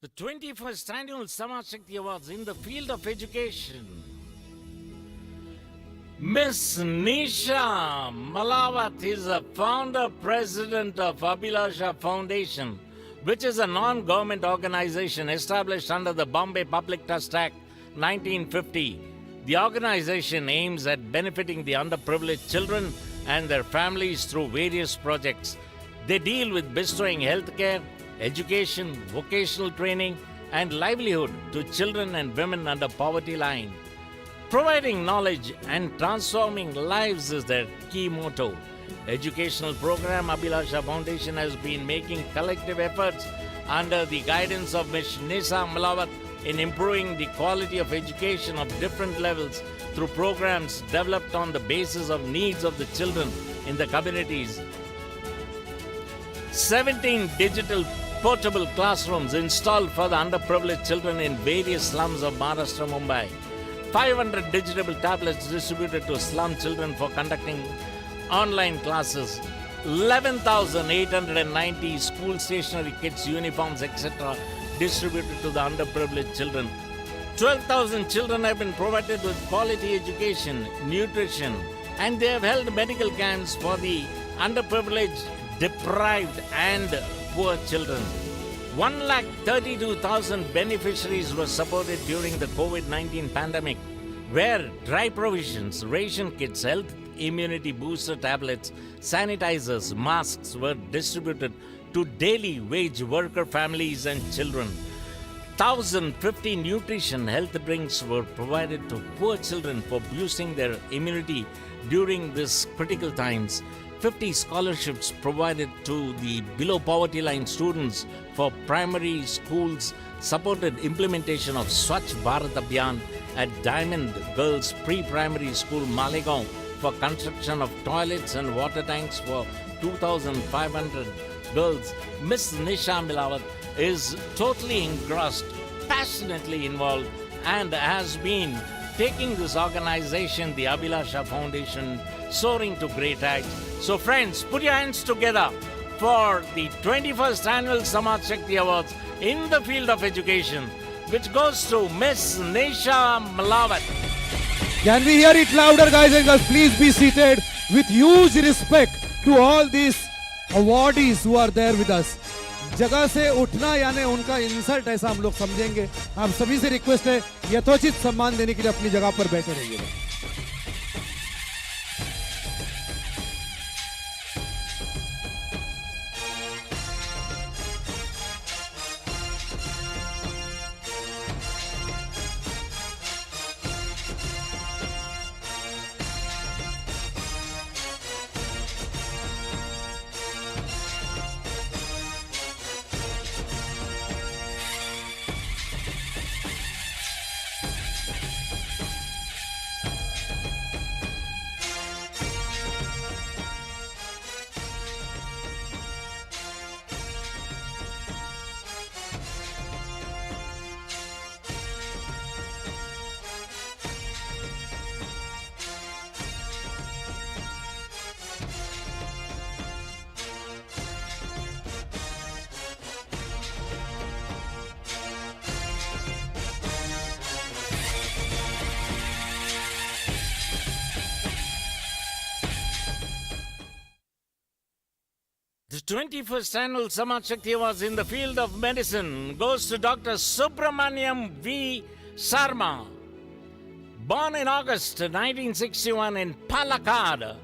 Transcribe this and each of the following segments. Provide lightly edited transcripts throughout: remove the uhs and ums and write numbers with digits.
The 21st Annual Samaj Shakti Awards in the field of education. Miss Nisha Malawat is a founder president of Abhilasha Foundation, which is a non-government organization established under the Bombay Public Trust Act 1950. The organization aims at benefiting the underprivileged children and their families through various projects. They deal with bestowing healthcare, education, vocational training, and livelihood to children and women under poverty line. Providing knowledge and transforming lives is their key motto. Educational program Abhilasha Foundation has been making collective efforts under the guidance of Ms. Nisha Malawat in improving the quality of education of different levels through programs developed on the basis of needs of the children in the communities. 17 digital portable classrooms installed for the underprivileged children in various slums of Maharashtra, Mumbai. 500 digital tablets distributed to slum children for conducting online classes. 11,890 school stationery kits, uniforms, etc. distributed to the underprivileged children. 12,000 children have been provided with quality education, nutrition, and they have held medical camps for the underprivileged, deprived, and poor children. 132,000 beneficiaries were supported during the COVID-19 pandemic, where dry provisions, ration kits, health immunity booster tablets, sanitizers, masks were distributed to daily wage worker families and children. 1,050 nutrition health drinks were provided to poor children for boosting their immunity during these critical times. 50 scholarships provided to the below poverty line students for primary schools, supported implementation of Swachh Bharat Abhiyan at Diamond Girls Pre-Primary School, Malegaon, for construction of toilets and water tanks for 2,500 girls. Miss Nisha Malawat is totally engrossed, passionately involved, and has been taking this organization, the Abhilasha Foundation, soaring to great heights. So friends, put your hands together for the 21st Annual Samaj Shakti Awards in the field of education, which goes to Miss Nisha Malawat. Can we hear it louder, guys and girls? Please be seated with huge respect to all these awardees who are there with us. जगह से उठना यानी उनका insult ऐसा हम लोग समझेंगे. आप सभी से रिक्वेस्ट है यथोचित सम्मान देने के लिए अपनी जगह पर बैठे रहिए. The 21st Annual Samaj Shakti Awards in the field of medicine goes to Dr. Subramaniam V. Sarma. Born in August 1961 in Palakkad,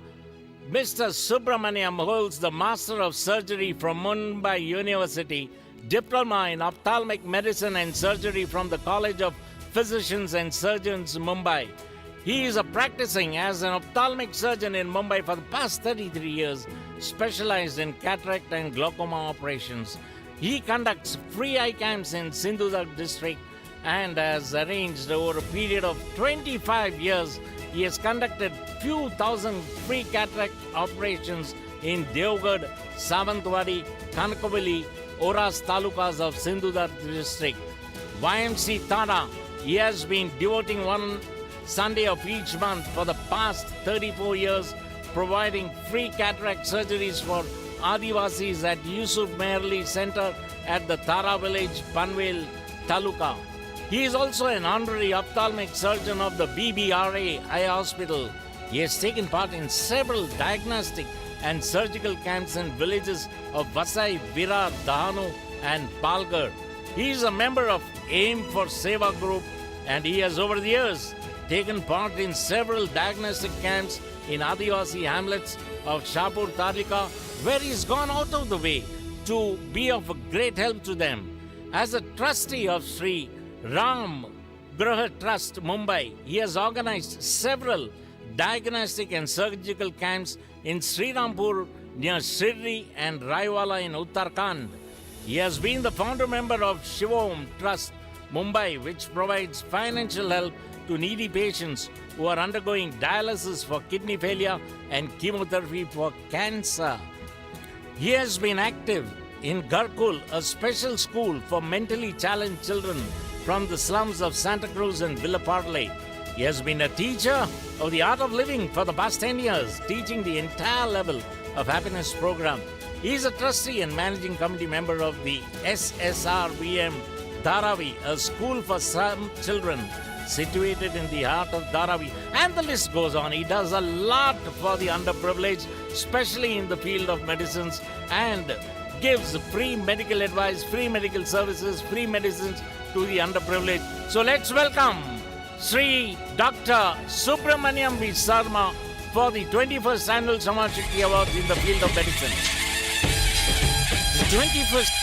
Mr. Subramaniam holds the Master of Surgery from Mumbai University, Diploma in Ophthalmic Medicine and Surgery from the College of Physicians and Surgeons, Mumbai. He is practicing as an ophthalmic surgeon in Mumbai for the past 33 years, specialized in cataract and glaucoma operations. He conducts free eye camps in Sindhudurg district and has arranged over a period of 25 years. He has conducted few thousand free cataract operations in Devgarh, Savantwadi, Kanakavali, Oras talukas of Sindhudurg district. YMC Tada, he has been devoting one Sunday of each month for the past 34 years, providing free cataract surgeries for Adivasis at Yusuf Meherli Center at the Tara village, Panvel Taluka. He is also an honorary ophthalmic surgeon of the BBRA Eye Hospital. He has taken part in several diagnostic and surgical camps in villages of Vasai, Virar, Dahanu and Palghar. He is a member of AIM for Seva group and he has over the years taken part in several diagnostic camps in Adivasi hamlets of Shahpur Talika, where he has gone out of the way to be of great help to them. As a trustee of Shree Ram Graha Trust, Mumbai, he has organized several diagnostic and surgical camps in Srirampur near Shree and Raiwala in Uttarakhand. He has been the founder member of Shivom Trust, Mumbai, which provides financial help to needy patients who are undergoing dialysis for kidney failure and chemotherapy for cancer. He has been active in Garkul, a special school for mentally challenged children from the slums of Santa Cruz and Villaparle. He has been a teacher of the art of living for the past 10 years, teaching the entire level of happiness program. He is a trustee and managing committee member of the SSRVM Dharavi, a school for some children situated in the heart of Dharavi. And the list goes on. He does a lot for the underprivileged, especially in the field of medicines, and gives free medical advice, free medical services, free medicines to the underprivileged. So let's welcome Sri Dr. Subramaniam V. Sarma for the 21st Annual Samaj Shakti Awards in the field of medicine. The 21st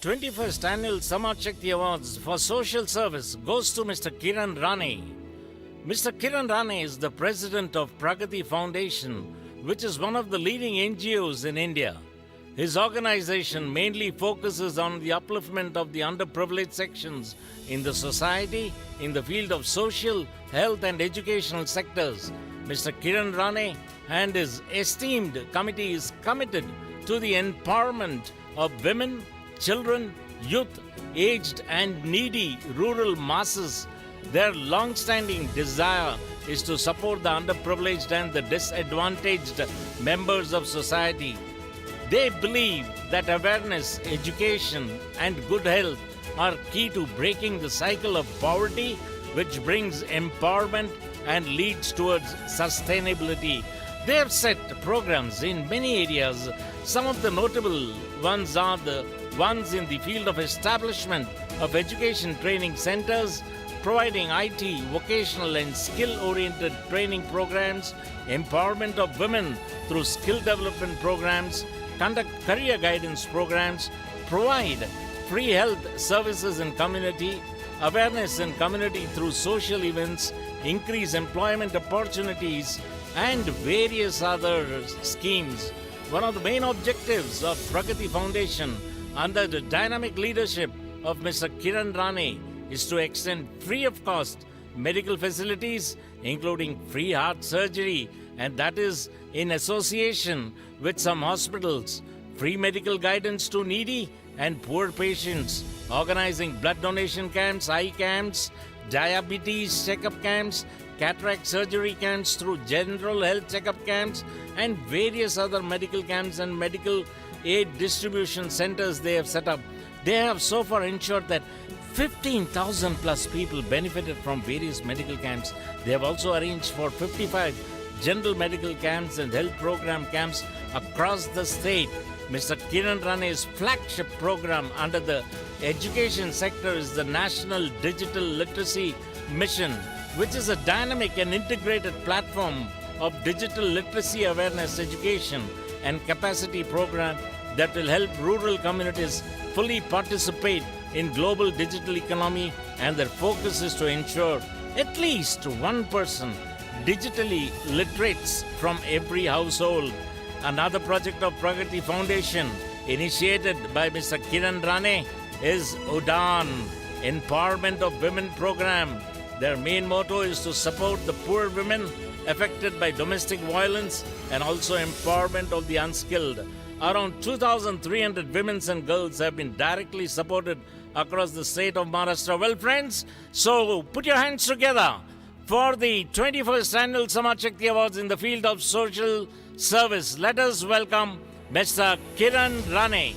21st Annual Samaj Shakti Awards for Social Service goes to Mr. Kiran Rane. Mr. Kiran Rane is the president of Pragati Foundation, which is one of the leading NGOs in India. His organization mainly focuses on the upliftment of the underprivileged sections in the society in the field of social, health and educational sectors. Mr. Kiran Rane and his esteemed committee is committed to the empowerment of women, children, youth, aged and needy rural masses. Their long-standing desire is to support the underprivileged and the disadvantaged members of society. They believe that awareness, education and good health are key to breaking the cycle of poverty, which brings empowerment and leads towards sustainability. They have set programs in many areas. Some of the notable ones are the ones in the field of establishment of education training centers, providing IT, vocational and skill-oriented training programs, empowerment of women through skill development programs, conduct career guidance programs, provide free health services in community, awareness in community through social events, increase employment opportunities, and various other schemes. One of the main objectives of Pragati Foundation under the dynamic leadership of Mr. Kiran Rane is to extend free of cost medical facilities, including free heart surgery, and that is in association with some hospitals, free medical guidance to needy and poor patients, organizing blood donation camps, eye camps, diabetes checkup camps, cataract surgery camps, through general health checkup camps, and various other medical camps and medical aid distribution centers they have set up. They have so far ensured that 15,000 plus people benefited from various medical camps. They have also arranged for 55 general medical camps and health program camps across the state. Mr. Kiran Rane's flagship program under the education sector is the National Digital Literacy Mission, which is a dynamic and integrated platform of digital literacy awareness education and capacity program that will help rural communities fully participate in global digital economy, and their focus is to ensure at least one person digitally literates from every household. Another project of Pragati Foundation initiated by Mr. Kiran Rane is Udan, Empowerment of Women program. Their main motto is to support the poor women affected by domestic violence and also empowerment of the unskilled. Around 2,300 women and girls have been directly supported across the state of Maharashtra. Well, friends, so put your hands together for the 21st Annual Samaj Shakti Awards in the field of social service. Let us welcome Mr. Kiran Rane.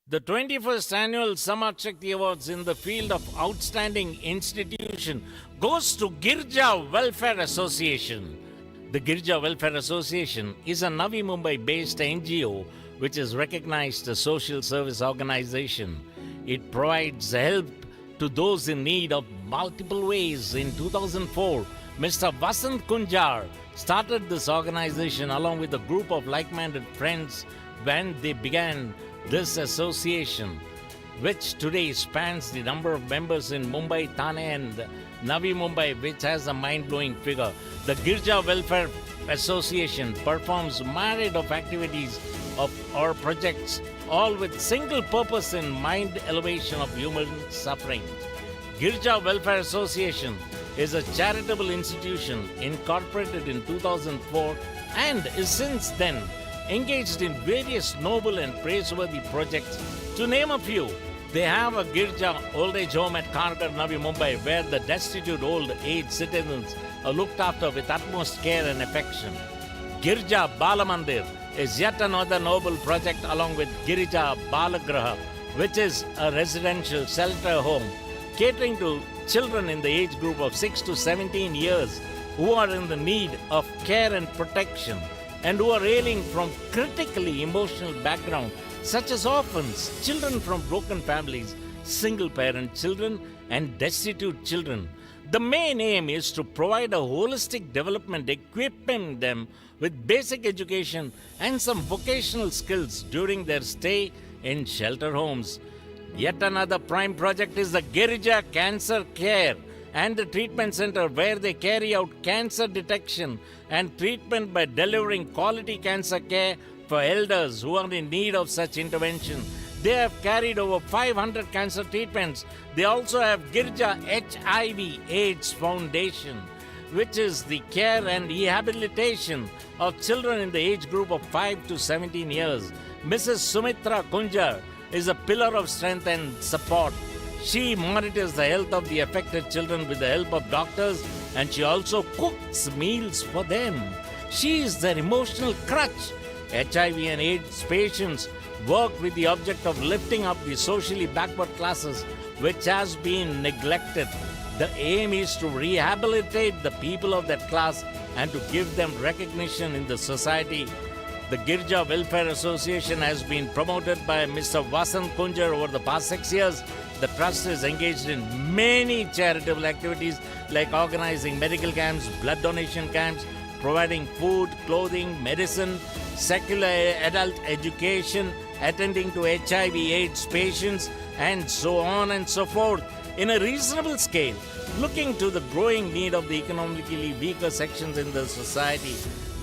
The 21st Annual Samaj Shakti Awards in the field of outstanding institution goes to Girja Welfare Association. The Girja Welfare Association is a Navi Mumbai-based NGO which is recognized as a social service organization. It provides help to those in need of multiple ways. In 2004, Mr. Vasant Kunjar started this organization along with a group of like-minded friends when they began this association, which today spans the number of members in Mumbai, Thane and Navi Mumbai, which has a mind-blowing figure. The Girja Welfare Association performs myriad of activities or projects, all with single purpose in mind elevation of human suffering. Girja Welfare Association is a charitable institution incorporated in 2004 and is since then engaged in various noble and praiseworthy projects. To name a few, they have a Girja old age home at Karkar, Navi Mumbai, where the destitute old age citizens are looked after with utmost care and affection. Girja Balamandir is yet another noble project along with Girija Balagraha, which is a residential shelter home catering to children in the age group of 6 to 17 years who are in the need of care and protection, and who are ailing from critically emotional background, such as orphans, children from broken families, single-parent children, and destitute children. The main aim is to provide a holistic development, equipping them with basic education and some vocational skills during their stay in shelter homes. Yet another prime project is the Girija Cancer Care and the Treatment Center, where they carry out cancer detection and treatment by delivering quality cancer care for elders who are in need of such intervention. They have carried over 500 cancer treatments. They also have Girja HIV AIDS Foundation, which is the care and rehabilitation of children in the age group of 5 to 17 years. Mrs. Sumitra Kunjar is a pillar of strength and support. She monitors the health of the affected children with the help of doctors, and she also cooks meals for them. She is their emotional crutch. HIV and AIDS patients work with the object of lifting up the socially backward classes, which has been neglected. The aim is to rehabilitate the people of that class and to give them recognition in the society. The Girja Welfare Association has been promoted by Mr. Vasant Kunjar over the past 6 years. The trust is engaged in many charitable activities like organizing medical camps, blood donation camps, providing food, clothing, medicine, secular adult education, attending to HIV/AIDS patients, and so on and so forth. In a reasonable scale, looking to the growing need of the economically weaker sections in the society,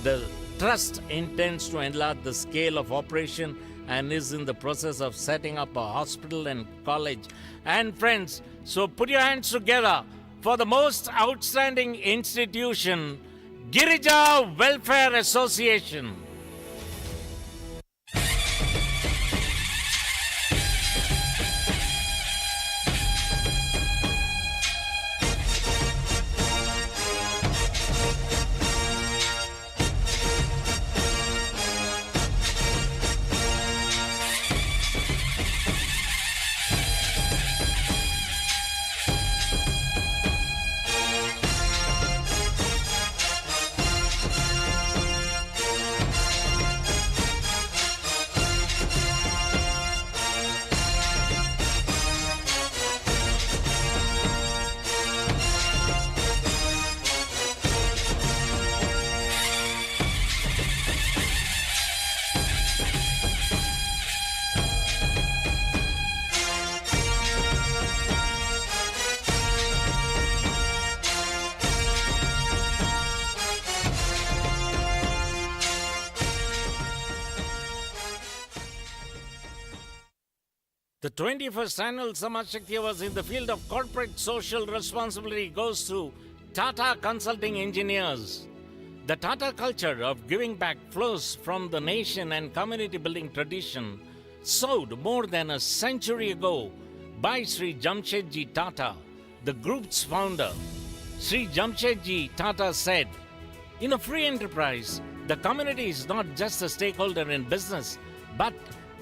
the Trust intends to enlarge the scale of operation and is in the process of setting up a hospital and college. And friends, so put your hands together for the most outstanding institution, Girija Welfare Association. The 21st Annual Samaj Shakti Awards in the field of corporate social responsibility goes to Tata Consulting Engineers. The Tata culture of giving back flows from the nation and community building tradition sowed more than a century ago by Sri Jamshedji Tata, the group's founder. Sri Jamshedji Tata said, "In a free enterprise, the community is not just a stakeholder in business, but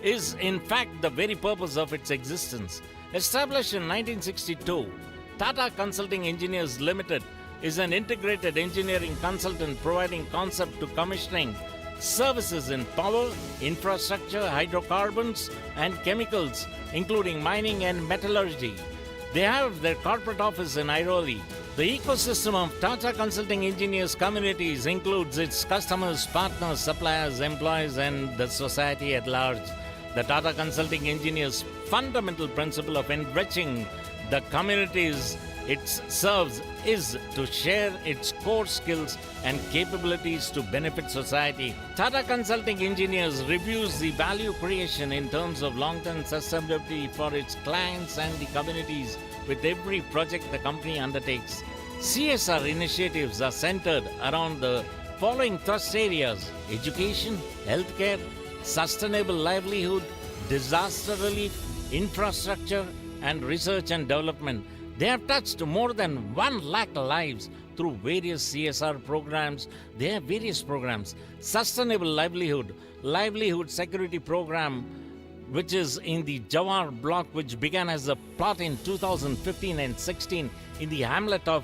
is in fact the very purpose of its existence." Established in 1962, Tata Consulting Engineers Limited is an integrated engineering consultant providing concept to commissioning services in power, infrastructure, hydrocarbons, and chemicals, including mining and metallurgy. They have their corporate office in Airoli. The ecosystem of Tata Consulting Engineers communities includes its customers, partners, suppliers, employees, and the society at large. The Tata Consulting Engineers' fundamental principle of enriching the communities it serves is to share its core skills and capabilities to benefit society. Tata Consulting Engineers reviews the value creation in terms of long-term sustainability for its clients and the communities with every project the company undertakes. CSR initiatives are centered around the following thrust areas: education, healthcare, sustainable livelihood, disaster relief, infrastructure, and research and development. They have touched more than 1 lakh lives through various CSR programs. They have various programs. Sustainable livelihood security program, which is in the Jawar block, which began as a plot in 2015 and 16 in the hamlet of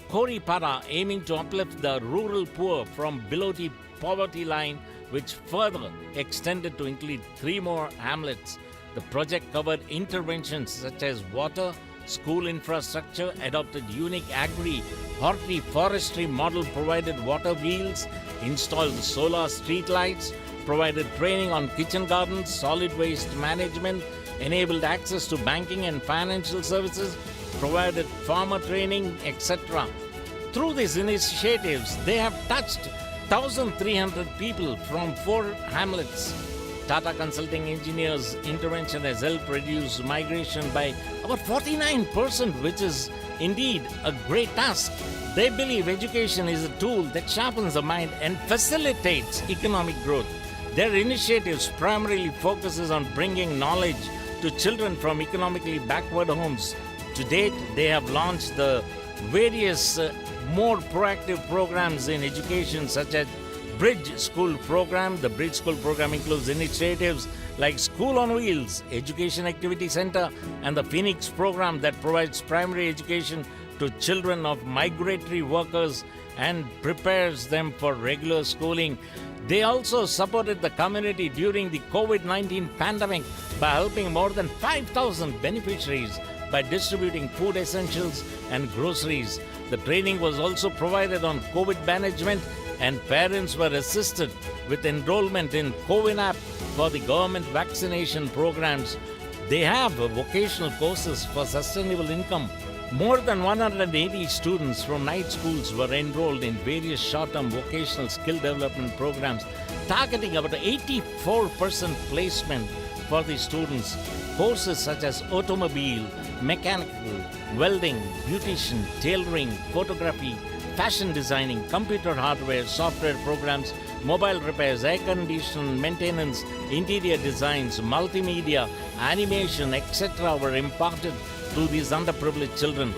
Koripara, aiming to uplift the rural poor from below the poverty line, which further extended to include 3 more hamlets. The project covered interventions such as water, school infrastructure, adopted unique hortiforestry model, provided water wheels, installed solar street lights, provided training on kitchen gardens, solid waste management, enabled access to banking and financial services, provided farmer training, etc. Through these initiatives, they have touched 1,300 people from 4 hamlets. Tata Consulting Engineers' intervention has helped reduce migration by about 49%, which is indeed a great task. They believe education is a tool that sharpens the mind and facilitates economic growth. Their initiatives primarily focuses on bringing knowledge to children from economically backward homes. To date, they have launched the various more proactive programs in education, such as Bridge School program. The Bridge School program includes initiatives like School on Wheels, Education Activity Center, and the Phoenix program that provides primary education to children of migratory workers and prepares them for regular schooling. They also supported the community during the COVID-19 pandemic by helping more than 5,000 beneficiaries by distributing food essentials and groceries. The training was also provided on COVID management, and parents were assisted with enrollment in COVID app for the government vaccination programs. They have vocational courses for sustainable income. More than 180 students from night schools were enrolled in various short-term vocational skill development programs, targeting about 84% placement for the students. Courses such as automobile, mechanical, welding, beautician, tailoring, photography, fashion designing, computer hardware, software programs, mobile repairs, air conditioning, maintenance, interior designs, multimedia, animation, etc. were imparted to these underprivileged children.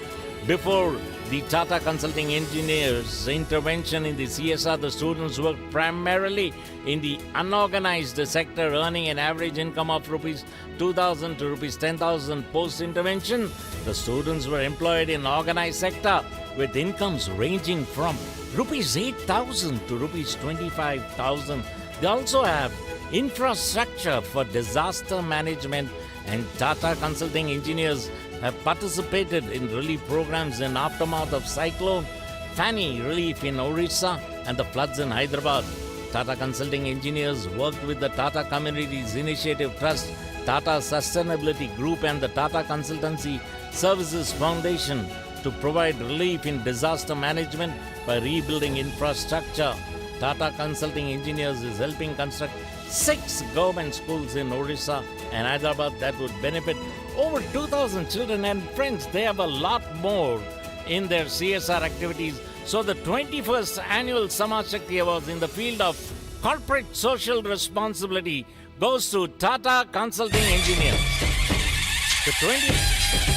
Before the Tata Consulting Engineers intervention in the CSR, the students worked primarily in the unorganized sector, earning an average income of rupees 2,000 to rupees 10,000. Post-intervention, the students were employed in organized sector with incomes ranging from rupees 8,000 to rupees 25,000. They also have infrastructure for disaster management, and Tata Consulting Engineers have participated in relief programs in aftermath of cyclone Fani relief in Orissa and the floods in Hyderabad. Tata Consulting Engineers worked with the Tata Communities Initiative Trust, Tata Sustainability Group, and the Tata Consultancy Services Foundation to provide relief in disaster management by rebuilding infrastructure. Tata Consulting Engineers is helping construct 6 government schools in Orissa and Hyderabad that would benefit over 2,000 children. And friends, they have a lot more in their CSR activities. So the 21st Annual Samaj Shakti Awards in the field of corporate social responsibility goes to Tata Consulting Engineers. The 20th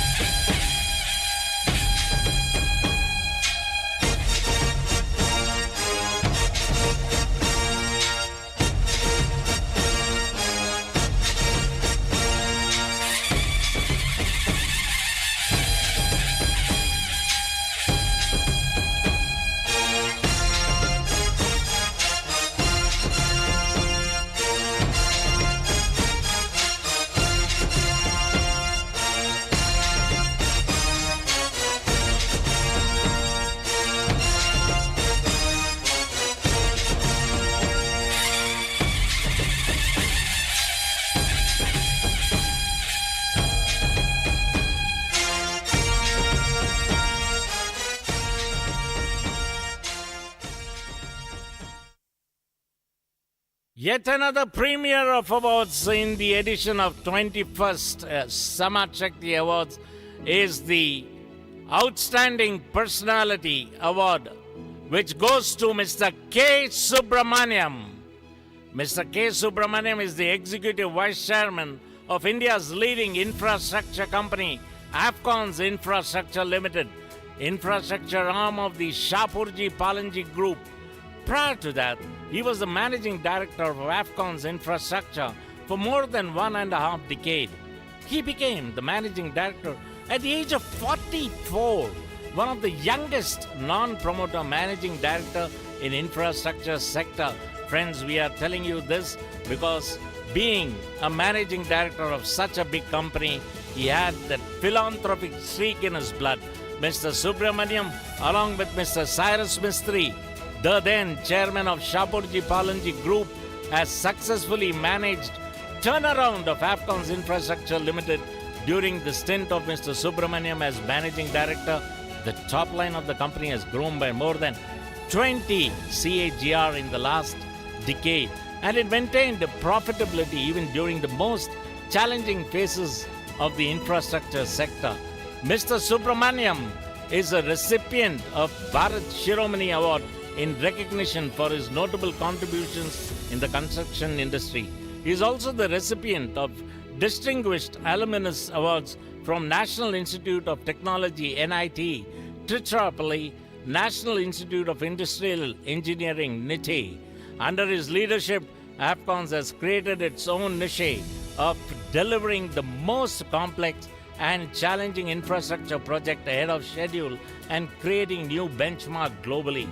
Yet another premiere of awards in the edition of 21st Samaj Shakti Awards is the Outstanding Personality Award, which goes to Mr. K. Subramaniam. Mr. K. Subramaniam is the Executive Vice Chairman of India's leading infrastructure company, Afcons Infrastructure Limited, infrastructure arm of the Shapurji Palanji Group. Prior to that, he was the Managing Director of Afcons Infrastructure for more than 1.5 decades. He became the Managing Director at the age of 44, one of the youngest non-promoter Managing Director in infrastructure sector. Friends, we are telling you this because being a Managing Director of such a big company, he had that philanthropic streak in his blood. Mr. Subramaniam, along with Mr. Cyrus Mistry, the then chairman of Shapurji Palanji Group, has successfully managed turnaround of Afcons Infrastructure Limited during the stint of Mr. Subramaniam as managing director. The top line of the company has grown by more than 20 CAGR in the last decade, and it maintained profitability even during the most challenging phases of the infrastructure sector. Mr. Subramaniam is a recipient of Bharat Shiromani Award in recognition for his notable contributions in the construction industry. He is also the recipient of Distinguished Alumnus Awards from National Institute of Technology, NIT, Trichinopoli, National Institute of Industrial Engineering, NITE, Under his leadership, AFCONS has created its own niche of delivering the most complex and challenging infrastructure project ahead of schedule and creating new benchmark globally.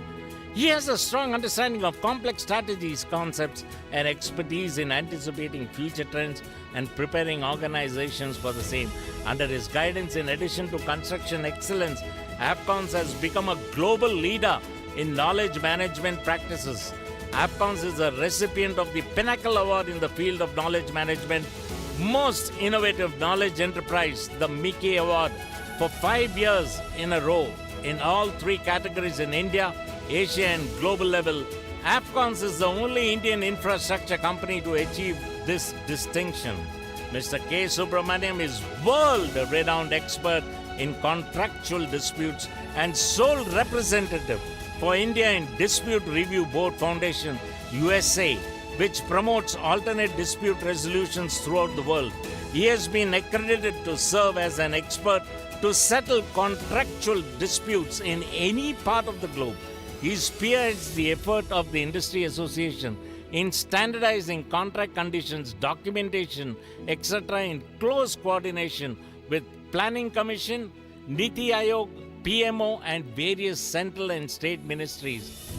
He has a strong understanding of complex strategies, concepts, and expertise in anticipating future trends and preparing organizations for the same. Under his guidance, in addition to construction excellence, AFCONS has become a global leader in knowledge management practices. AFCONS is a recipient of the Pinnacle Award in the field of knowledge management, Most Innovative Knowledge Enterprise, the Mickey Award, for 5 years in a row in all 3 categories in India, Asia and global level. AFCONS is the only Indian infrastructure company to achieve this distinction. Mr. K. Subramaniam is world-renowned expert in contractual disputes and sole representative for India in Dispute Review Board Foundation, USA, which promotes alternate dispute resolutions throughout the world. He has been accredited to serve as an expert to settle contractual disputes in any part of the globe. He spearheads the effort of the Industry Association in standardizing contract conditions, documentation, etc. in close coordination with Planning Commission, Niti Aayog, PMO and various central and state ministries.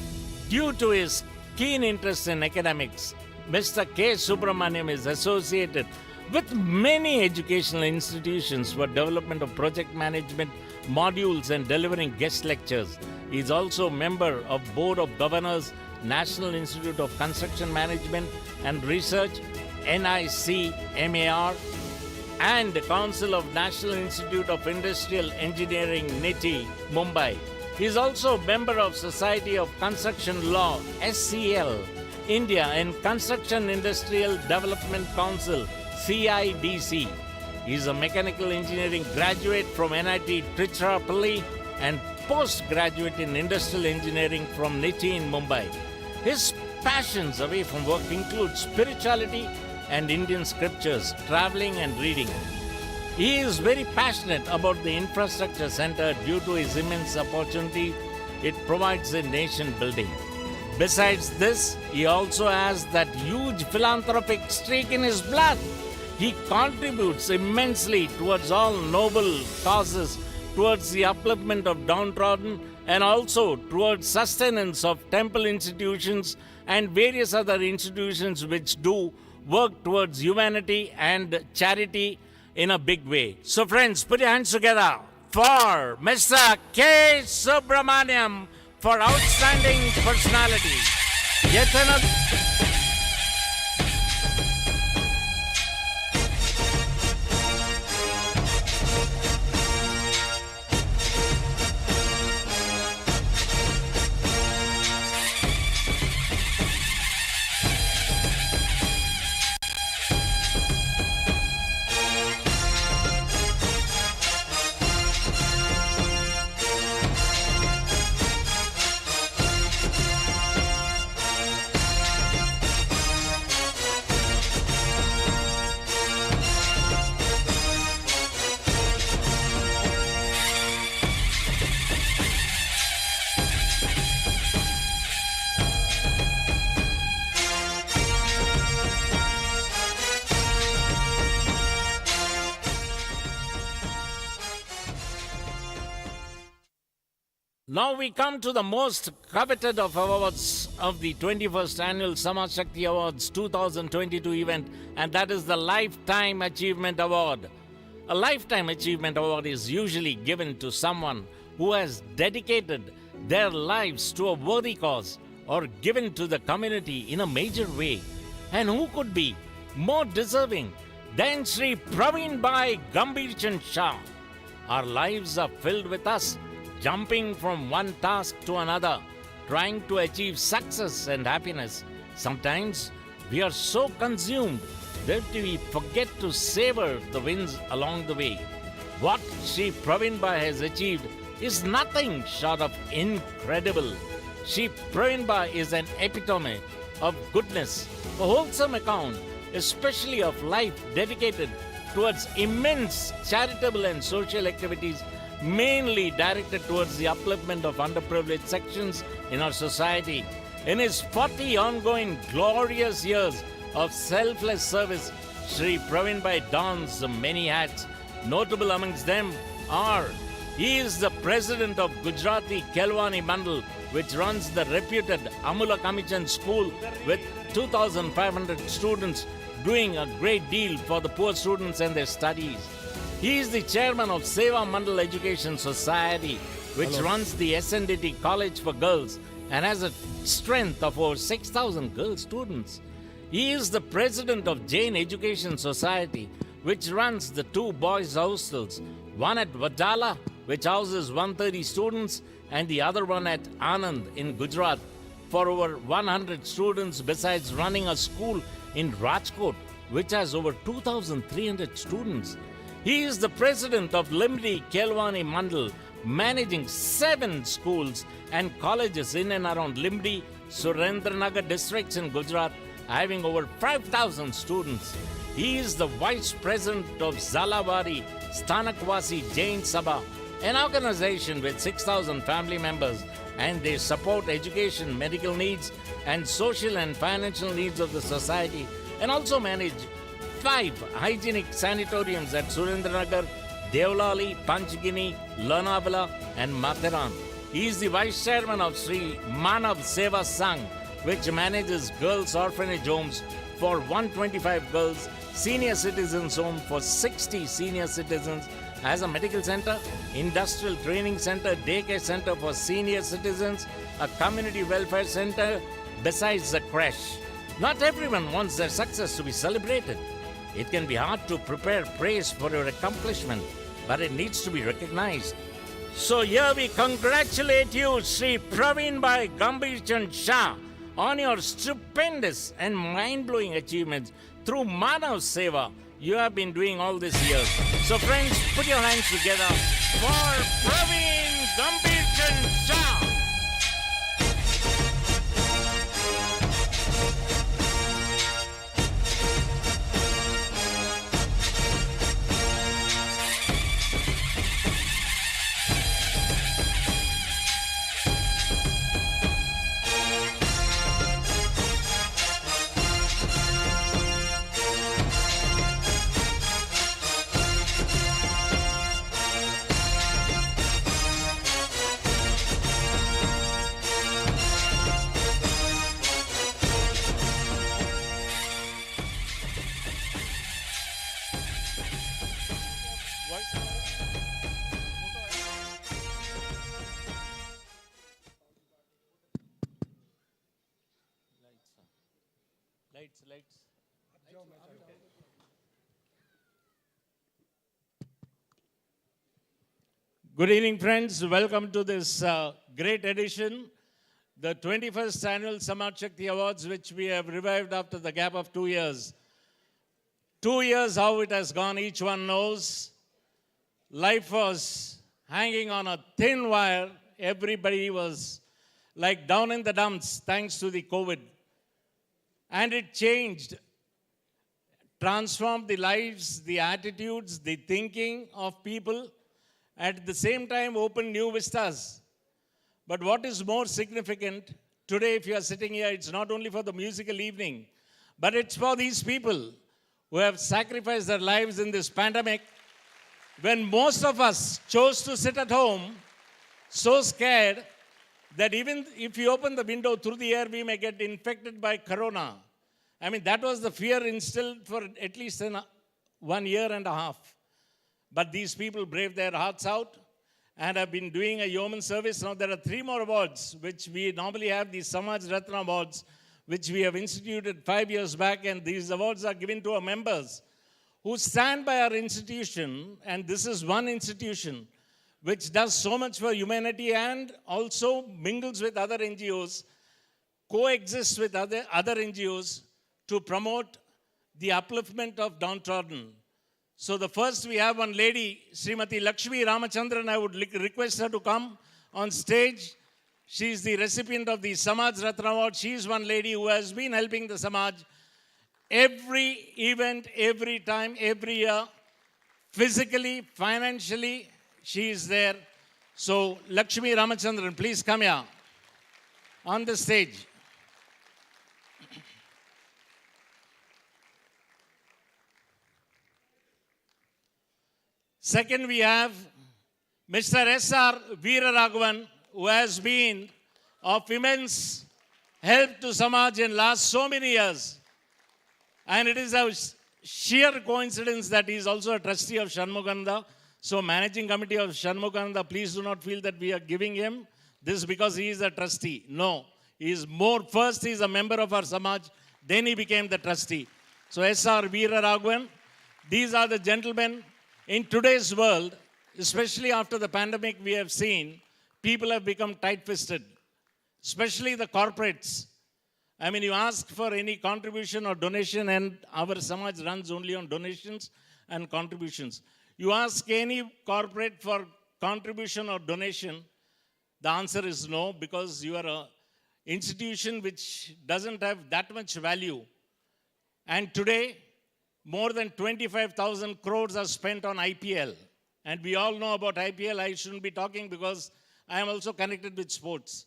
Due to his keen interest in academics, Mr. K. Subramaniam is associated with many educational institutions for development of project management modules and delivering guest lectures. He is also a member of Board of Governors, National Institute of Construction Management and Research, NICMAR, and the Council of National Institute of Industrial Engineering, NITI, Mumbai. He is also a member of Society of Construction Law, SCL, India, and Construction Industrial Development Council, CIDC. He is a mechanical engineering graduate from NIT Tiruchirappalli and postgraduate in industrial engineering from NITI in Mumbai. His passions away from work include spirituality and Indian scriptures, traveling and reading. He is very passionate about the infrastructure center due to his immense opportunity it provides in nation building. Besides this, he also has that huge philanthropic streak in his blood. He contributes immensely towards all noble causes, towards the upliftment of downtrodden, and also towards sustenance of temple institutions and various other institutions which do work towards humanity and charity in a big way. So friends, put your hands together for Mr. K. Subramaniam for outstanding personality. Yet another... Now we come to the most coveted of awards of the 21st Annual Samaj Shakti Awards 2022 event, and that is the Lifetime Achievement Award. A Lifetime Achievement Award is usually given to someone who has dedicated their lives to a worthy cause or given to the community in a major way. And who could be more deserving than Shree Praveen Bhai Gambhir Chand Shah? Our lives are filled with us jumping from one task to another, trying to achieve success and happiness. Sometimes we are so consumed that we forget to savor the wins along the way. What Shree Praveen Bhai has achieved is nothing short of incredible. Shree Praveen Bhai is an epitome of goodness, a wholesome account, especially of life dedicated towards immense charitable and social activities, mainly directed towards the upliftment of underprivileged sections in our society. In his 40 ongoing glorious years of selfless service, Shree Praveenbhai dons many hats. Notable amongst them are, he is the president of Gujarati Kelwani Mandal, which runs the reputed Amula Kamichan School with 2,500 students, doing a great deal for the poor students and their studies. He is the chairman of Seva Mandal Education Society, which runs the SNDT College for Girls and has a strength of over 6,000 girl students. He is the president of Jain Education Society, which runs the two boys' hostels, one at Vadala, which houses 130 students, and the other one at Anand in Gujarat for over 100 students, besides running a school in Rajkot, which has over 2,300 students. He is the president of Limdi Kelwani Mandal, managing 7 schools and colleges in and around Limdi, Surendranagar districts in Gujarat, having over 5,000 students. He is the vice president of Zalawari Stanakwasi Jain Sabha, an organization with 6,000 family members, and they support education, medical needs, and social and financial needs of the society, and also manage 5 hygienic sanatoriums at Surendranagar, Devlali, Panchgini, Lonavala, and Matharan. He is the vice chairman of Sri Manav Seva Sangh, which manages girls' orphanage homes for 125 girls, senior citizens home for 60 senior citizens, has a medical center, industrial training center, daycare center for senior citizens, a community welfare center, besides a crash. Not everyone wants their success to be celebrated. It can be hard to prepare praise for your accomplishment, but it needs to be recognized. So here we congratulate you, Sri Praveenbhai Gambhirchand Shah, on your stupendous and mind-blowing achievements through Manav Seva. You have been doing all these years. So friends, put your hands together for Praveen Gambhirchand Shah. Lights. Good evening, friends. Welcome to this great edition, the 21st Annual Samaj Shakti Awards, which we have revived after the gap of 2 years. 2 years, how it has gone, each one knows. Life was hanging on a thin wire. Everybody was like down in the dumps thanks to the COVID. And it changed, transformed the lives, the attitudes, the thinking of people, at the same time opened new vistas. But what is more significant, today if you are sitting here, it's not only for the musical evening, but it's for these people who have sacrificed their lives in this pandemic, when most of us chose to sit at home, so scared that even if you open the window through the air, we may get infected by corona. I mean, that was the fear instilled for at least 1 year and a half. But these people braved their hearts out and have been doing a yeoman service. Now there are 3 more awards, which we normally have, these Samaj Ratna Awards, which we have instituted 5 years back, and these awards are given to our members who stand by our institution, and this is one institution which does so much for humanity and also mingles with other NGOs, coexists with other NGOs to promote the upliftment of downtrodden. So the first we have one lady, Srimati Lakshmi Ramachandran. I would request her to come on stage. She is the recipient of the Samaj Ratna Award. She is one lady who has been helping the Samaj every event, every time, every year, physically, financially. She is there. So, Lakshmi Ramachandran, please come here on the stage. Second, we have Mr. S.R. Veeraraghavan, who has been of immense help to Samaj in last so many years. And it is a sheer coincidence that he is also a trustee of Shanmugananda. So managing committee of Shanmugananda, please do not feel that we are giving him this because he is a trustee. No, he is more, first he is a member of our Samaj, then he became the trustee. So S.R. Veeraraghavan, these are the gentlemen. In today's world, especially after the pandemic, we have seen people have become tight-fisted, especially the corporates. I mean, you ask for any contribution or donation, and our Samaj runs only on donations and contributions. You ask any corporate for contribution or donation, the answer is no, because you are an institution which doesn't have that much value. And today, more than 25,000 crores are spent on IPL. And we all know about IPL. I shouldn't be talking because I am also connected with sports.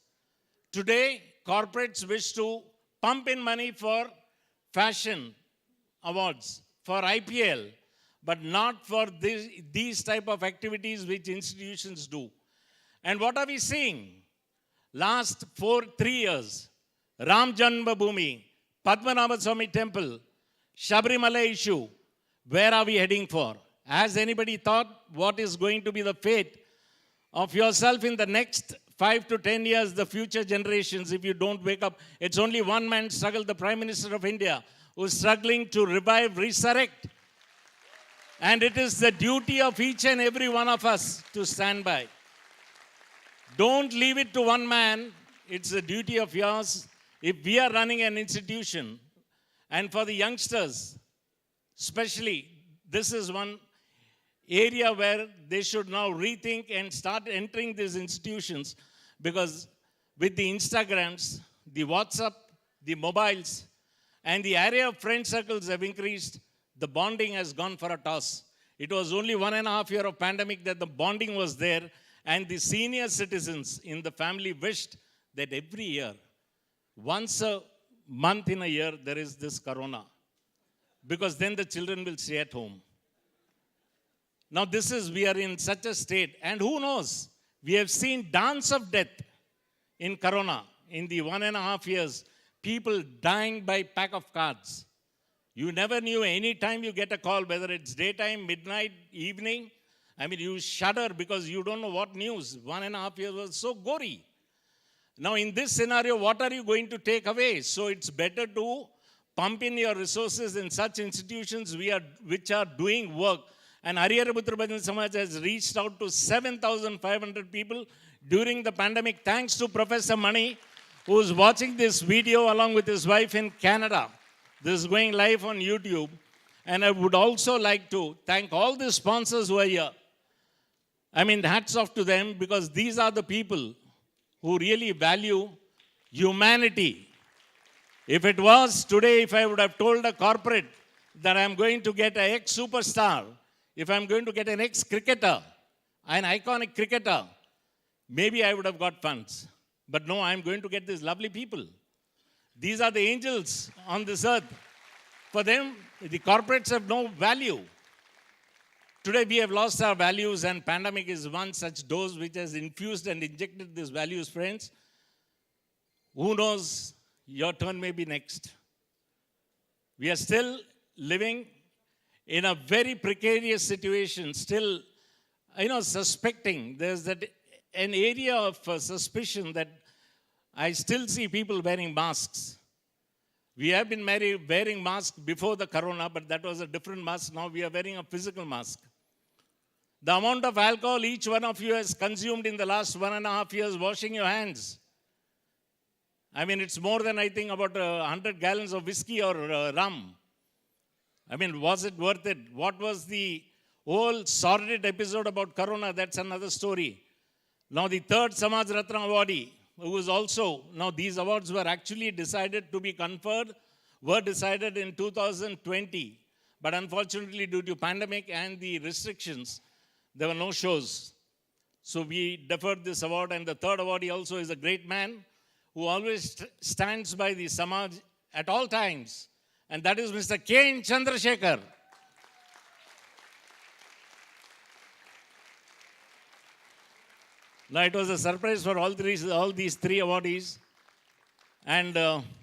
Today, corporates wish to pump in money for fashion awards, for IPL, but not for these type of activities which institutions do. And what are we seeing? Last 3 years, Ram Janmabhoomi, Padmanabha Swami Temple, Shabrimala issue, where are we heading for? Has anybody thought what is going to be the fate of yourself in the next 5 to 10 years, the future generations, if you don't wake up? It's only one man struggle, the Prime Minister of India, who is struggling to revive, resurrect. And it is the duty of each and every one of us to stand by. Don't leave it to one man. It's the duty of yours. If we are running an institution, and for the youngsters, especially, this is one area where they should now rethink and start entering these institutions, because with the Instagrams, the WhatsApp, the mobiles, and the area of friend circles have increased, the bonding has gone for a toss. It was only 1.5 years of pandemic that the bonding was there, and the senior citizens in the family wished that every year, once a month in a year, there is this corona, because then the children will stay at home. Now we are in such a state, and who knows, we have seen dance of death in corona. In the 1.5 years, people dying by pack of cards. You never knew. Any time you get a call, whether it's daytime, midnight, evening, I mean, you shudder because you don't know what news. 1.5 years was so gory. Now, in this scenario, what are you going to take away? So it's better to pump in your resources in such institutions which are doing work. And Hariharaputra Bhajan Samaj has reached out to 7,500 people during the pandemic, thanks to Professor Mani, who is watching this video along with his wife in Canada. This is going live on YouTube. And I would also like to thank all the sponsors who are here. I mean, hats off to them, because these are the people who really value humanity. If it was today, if I would have told a corporate that I'm going to get an ex-superstar, if I'm going to get an ex-cricketer, an iconic cricketer, maybe I would have got funds. But no, I'm going to get these lovely people. These are the angels on this earth. For them, the corporates have no value. Today we have lost our values, and pandemic is one such dose which has infused and injected these values, friends. Who knows, your turn may be next. We are still living in a very precarious situation, still, suspecting. There's an area of suspicion that I still see people wearing masks. We have been wearing masks before the corona, but that was a different mask. Now we are wearing a physical mask. The amount of alcohol each one of you has consumed in the last 1.5 years washing your hands. I mean, it's more than, I think, about 100 gallons of whiskey or rum. I mean, was it worth it? What was the whole sordid episode about corona? That's another story. Now, the third Samaj Ratna awardee, who was also, now these awards were actually decided to be conferred, were decided in 2020. But unfortunately, due to pandemic and the restrictions, there were no shows. So we deferred this award, and the third awardee also is a great man who always stands by the Samaj at all times. And that is Mr. K. Chandrasekhar. Now, it was a surprise for all these three awardees. And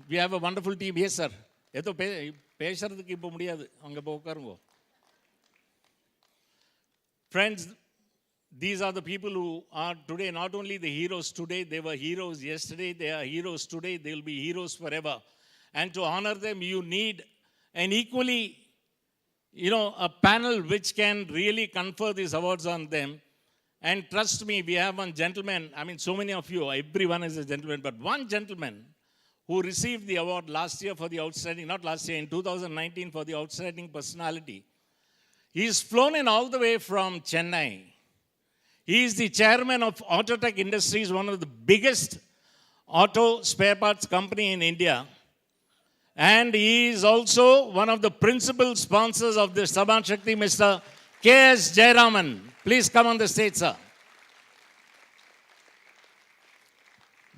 we have a wonderful team. Yes, sir. ஏதோ பேசுறதுக்கு இப்போ முடியாது அங்கே போய் உட்காருங்க. Friends, these are the people who are today not only the heroes today, they were heroes yesterday, they are heroes today, they will be heroes forever. And to honor them, you need an equally, a panel which can really confer these awards on them. And trust me, we have one gentleman, so many of you, everyone is a gentleman, but one gentleman who received the award last year for the outstanding, not last year, in 2019 for the outstanding personality. He's flown in all the way from Chennai. He is the chairman of Autotech Industries, one of the biggest auto spare parts company in India. And he is also one of the principal sponsors of the Samaj Shakti, Mr. K.S. Jayaraman. Please come on the stage, sir.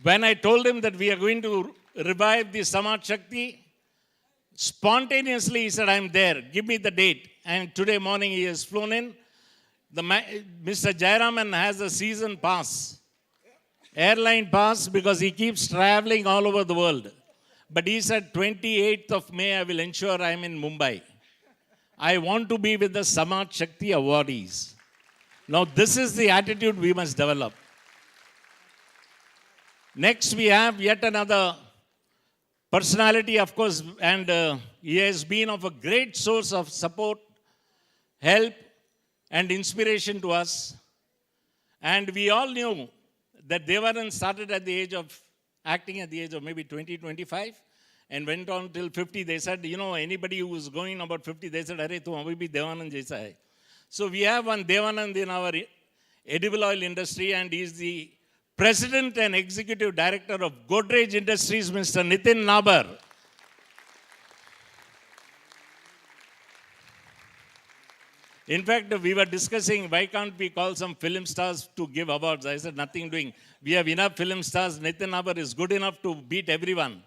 When I told him that we are going to revive the Samaj Shakti, spontaneously he said, I'm there, give me the date. And today morning he has flown in. Mr. Jayaraman has a season pass, airline pass, because he keeps traveling all over the world. But he said, 28th of May, I will ensure I am in Mumbai. I want to be with the Samaj Shakti awardees. Now, this is the attitude we must develop. Next, we have yet another personality, of course, and he has been of a great source of support, help, and inspiration to us. And we all knew that Devanand started at the age of, acting at the age of maybe 20, 25, and went on till 50. They said, anybody who was going about 50, they said, Arey, tu abhi bhi Devanand jaisa hai. So we have one Devanand in our edible oil industry, and he is the President and Executive Director of Godrej Industries, Mr. Nitin Nabar. In fact, we were discussing, why can't we call some film stars to give awards? I said, nothing doing. We have enough film stars. Nitin Nabar is good enough to beat everyone.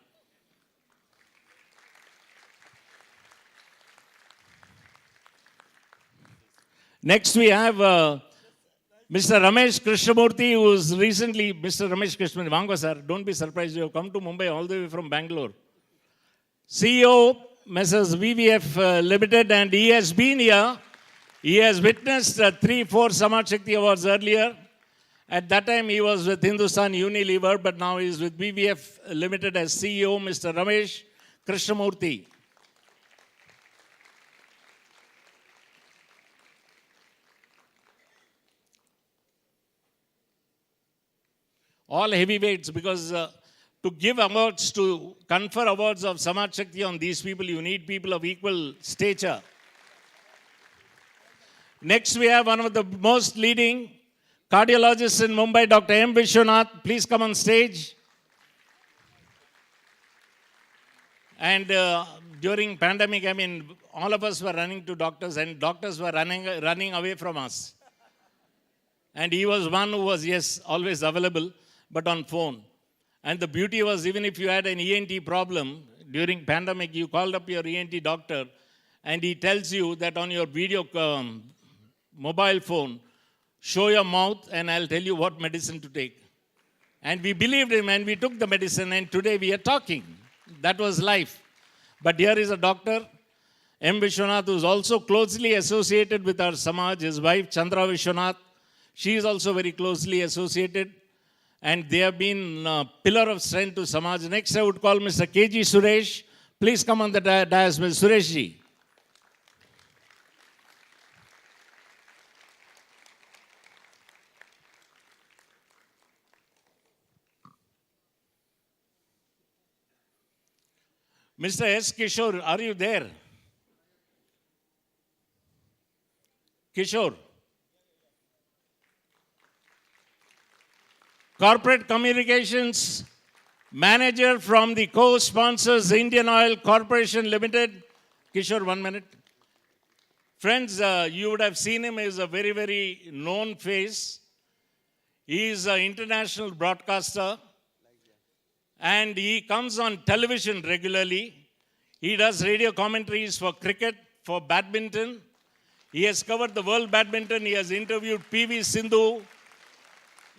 Next, we have Mr. Ramesh Krishnamurthy, who is recently, Mr. Ramesh Krishnamurthy, Vango sir, don't be surprised, you have come to Mumbai all the way from Bangalore. CEO, Mrs. VVF Limited, and he has been here. He has witnessed 3-4 Samaj Shakti awards earlier. At that time, he was with Hindustan Unilever, but now he is with VVF Limited as CEO, Mr. Ramesh Krishnamurthy. All heavyweights, because to give awards, to confer awards of Samaj Shakti on these people, you need people of equal stature. Next, we have one of the most leading cardiologists in Mumbai, Dr. M. Vishwanath. Please come on stage. And during pandemic, all of us were running to doctors, and doctors were running away from us. And he was one who was, yes, always available, but on phone. And the beauty was, even if you had an ENT problem during pandemic, you called up your ENT doctor, and he tells you that on your video mobile phone, show your mouth, and I'll tell you what medicine to take. And we believed him, and we took the medicine, and today we are talking. That was life. But here is a doctor, M. Vishwanath, who is also closely associated with our Samaj. His wife, Chandra Vishwanath, she is also very closely associated. And they have been a pillar of strength to Samaj. Next, I would call Mr. K.G. Suresh. Please come on the dais, Mr. Suresh ji. Mr. S. Kishore, are you there? Kishore. Corporate Communications Manager from the co-sponsors Indian Oil Corporation Limited. Kishore, 1 minute. Friends, you would have seen him as a very, very known face. He is an international broadcaster. And he comes on television regularly. He does radio commentaries for cricket, for badminton. He has covered the world badminton. He has interviewed P.V. Sindhu.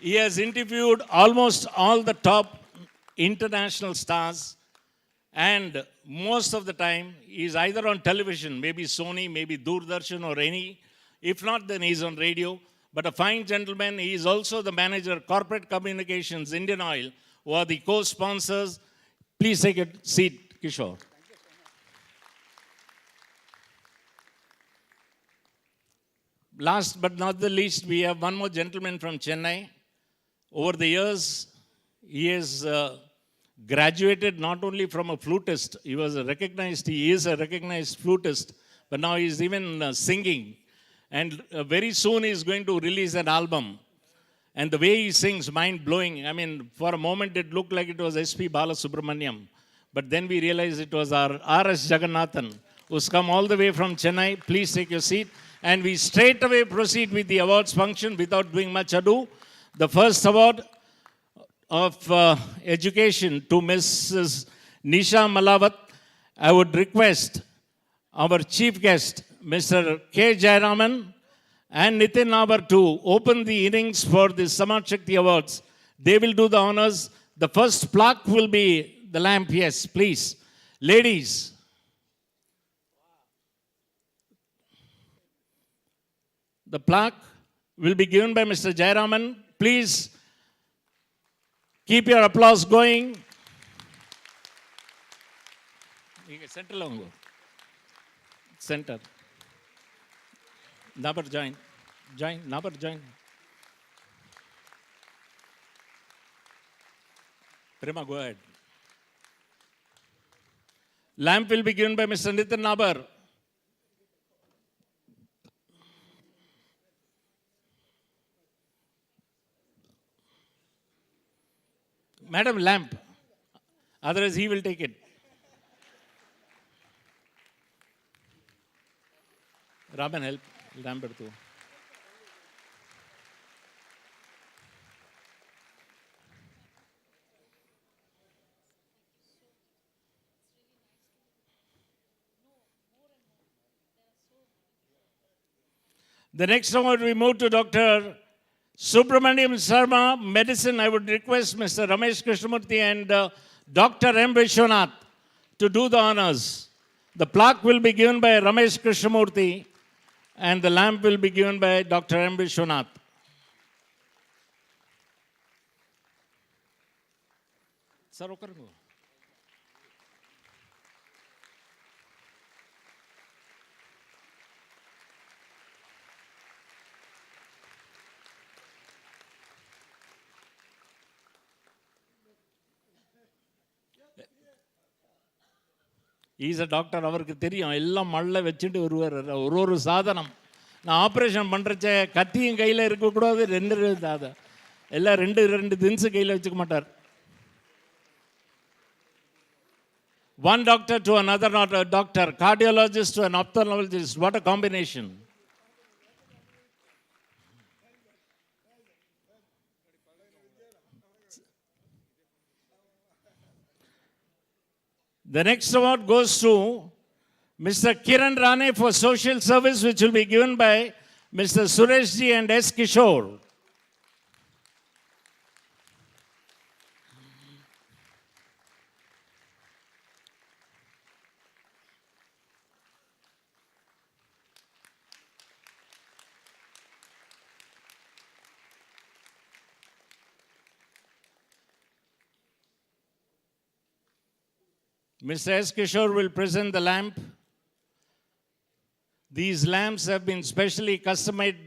He has interviewed almost all the top international stars, and most of the time he is either on television, maybe Sony, maybe Doordarshan or any. If not, then he is on radio. But a fine gentleman. He is also the manager, Corporate Communications, Indian Oil, who are the co-sponsors. Please take a seat, Kishore. Last but not the least, we have one more gentleman from Chennai. Over the years, he has graduated not only from a flutist, he is a recognized flutist, but now he is even singing. And very soon he is going to release an album. And the way he sings, mind-blowing. I mean, for a moment it looked like it was S.P. Balasubramaniam. But then we realized it was our R.S. Jagannathan, who's come all the way from Chennai. Please take your seat. And we straight away proceed with the awards function without doing much ado. The first award of education to Mrs. Nisha Malawat. I would request our chief guest, Mr. K. Jayaraman and Nitin Nabar to open the innings for the Samaj Shakti Awards. They will do the honors. The first plaque will be the lamp. Yes, please. Ladies. The plaque will be given by Mr. Jayaraman. Please keep your applause going. Center. Nabar, join. Nabar, join. Prima, go ahead. Lamp will be given by Mr. Nitin Nabar. Madam, lamp. Otherwise, he will take it. Raman, help. Lamp too. The next award we move to Dr. Subramaniam Sarma, Medicine. I would request Mr. Ramesh Krishnamurthy and Dr. M. Vishwanath to do the honors. The plaque will be given by Ramesh Krishnamurthy and the lamp will be given by Dr. M. Vishwanath. Sir, is a doctor. அவருக்கு தெரியும் எல்லாம் மல்ல வச்சுட்டு வருவார். ஒரு சாதனம். நான் operation பண்ணுறச்ச கத்தியும் கையில் இருக்கக்கூடாது. ரெண்டு சாதம் எல்லாம் ரெண்டு தின்ஸு கையில் வச்சுக்க மாட்டார். One doctor to another not a doctor, cardiologist to an ophthalmologist. What a combination. The next award goes to Mr. Kiran Rane for social service, which will be given by Mr. Suresh Ji and S. Kishore. Mr. S. Kishore will present the lamp. These lamps have been specially customized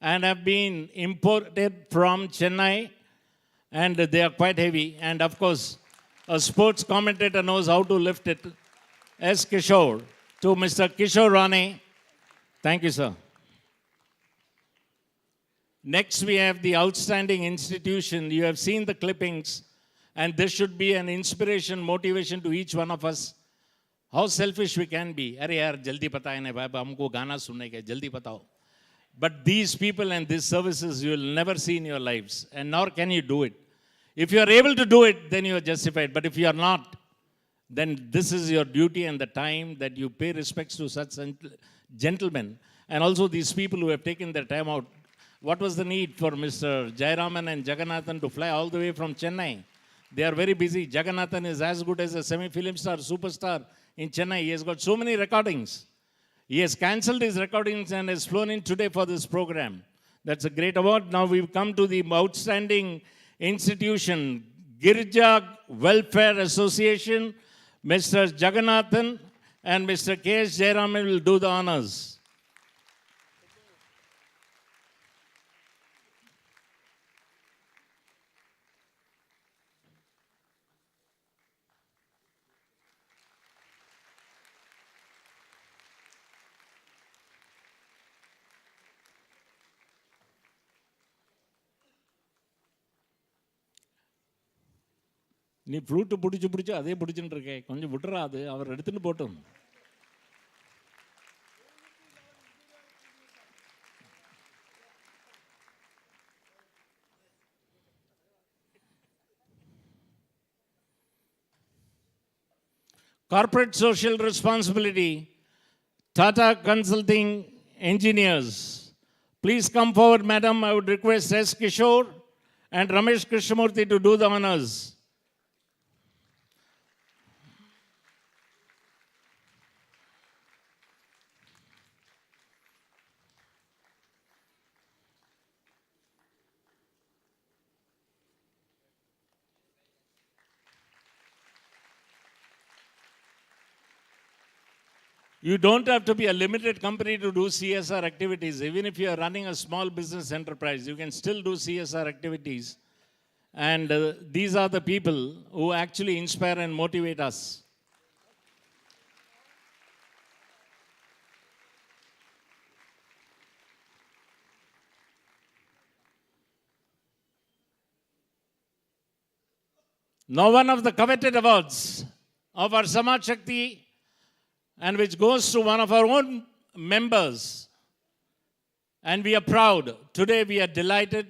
and have been imported from Chennai, and they are quite heavy. And of course, a sports commentator knows how to lift it. S. Kishore to Mr. Kishore Rane. Thank you, sir. Next, we have the outstanding institution. You have seen the clippings. And this should be an inspiration, motivation to each one of us. How selfish we can be. Arey yaar, jaldi pata hai na bhai, humko gana sunne ka, jaldi patao. But these people and these services you will never see in your lives, and nor can you do it. If you are able to do it, then you are justified. But if you are not, then this is your duty and the time that you pay respects to such gentlemen. And also these people who have taken their time out. What was the need for Mr. Jayaraman and Jagannathan to fly all the way from Chennai? They are very busy. Jagannathan is as good as a semi-film star, superstar in Chennai. He has got so many recordings. He has cancelled his recordings and has flown in today for this program. That's a great award. Now we've come to the outstanding institution, Girja Welfare Association. Mr. Jagannathan and Mr. K.S. Jayaraman will do the honors. நீ flute பிடிச்சி அதே பிடிச்சுட்டு இருக்கே, கொஞ்சம் விட்டுறா, அது அவர் எடுத்துட்டு போட்டும். Corporate social responsibility, Tata Consulting Engineers. Please come forward, madam. I would request S. Kishore and Ramesh Krishnamurthy to do the honors. You don't have to be a limited company to do CSR activities. Even if you are running a small business enterprise, you can still do CSR activities. And these are the people who actually inspire and motivate us. Now one of the coveted awards of our Samaj Shakti, and which goes to one of our own members. And we are proud. Today we are delighted.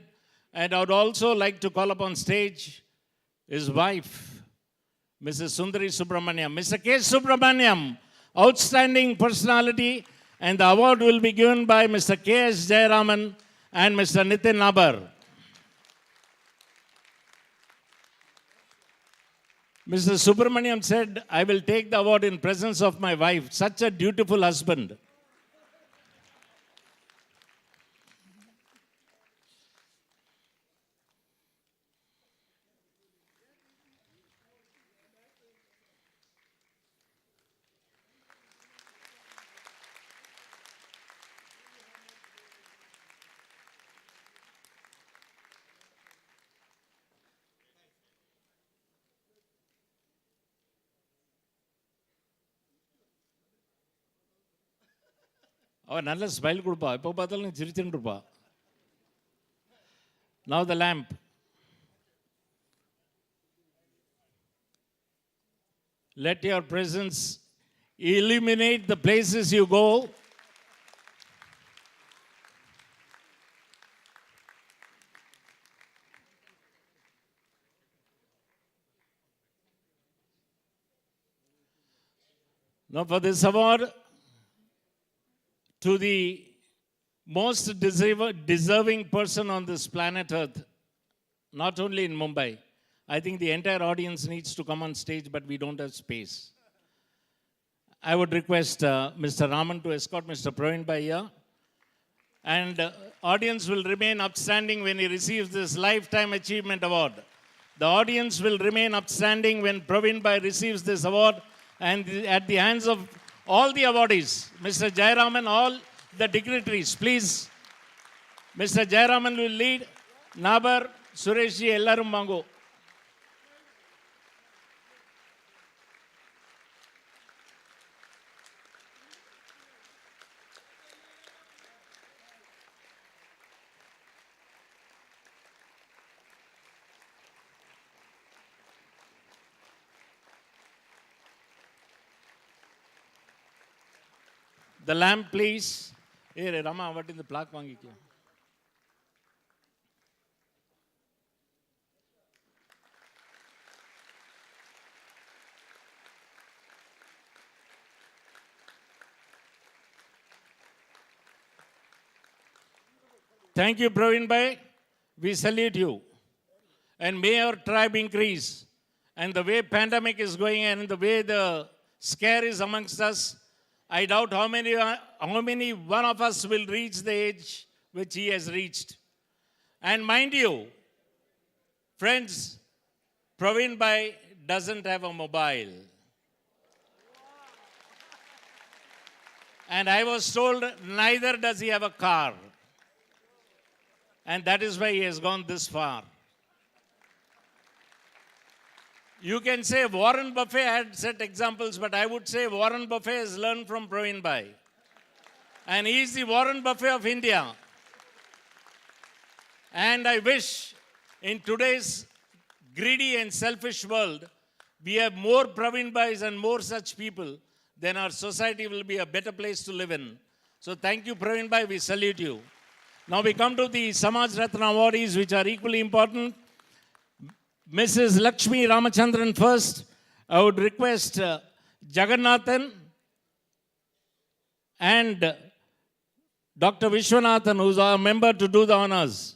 And I would also like to call upon stage his wife, Mrs. Sundari Subramaniam. Mr. K. Subramaniam, outstanding personality. And the award will be given by Mr. K. S. Jayaraman and Mr. Nitin Nabar. Mr. Subramaniam said, I will take the award in presence of my wife. Such a dutiful husband. அவ நல்ல smile கொடுப்பா, எப்போ பார்த்தாலும் சிரிச்சுட்டு இருப்பா. Now the lamp. Let your presence illuminate the places you go. Now for this award, to the most deserving person on this planet Earth, not only in Mumbai. I think the entire audience needs to come on stage, but we don't have space. I would request Mr. Raman to escort Mr. Praveen Bhai here. And audience will remain upstanding when he receives this Lifetime Achievement Award. The audience will remain upstanding when Praveen Bhai receives this award, and at the hands of all the awardees, Mr. Jayaraman, all the dignitaries, please. Mr. Jayaraman will lead. Nabar, Suresh ji, ellarum mango. The lamp, please. Hey, Rama, what in the plaque vaangikya? Thank you, Praveen Bhai. We salute you. And may our tribe increase. And the way pandemic is going and the way the scare is amongst us, I doubt how many one of us will reach the age which he has reached. And mind you, friends, Praveen Bhai doesn't have a mobile. And I was told neither does he have a car. And that is why he has gone this far. You can say Warren Buffett had set examples, but I would say Warren Buffett has learned from Praveen Bhai. And he is the Warren Buffett of India. And I wish in today's greedy and selfish world, we have more Praveen Bhais and more such people, then our society will be a better place to live in. So thank you, Praveen Bhai. We salute you. Now we come to the Samaj Ratna awardees, which are equally important. Mrs. Lakshmi Ramachandran first. I would request Jagannathan and Dr. Vishwanathan, who's our member, to do the honors.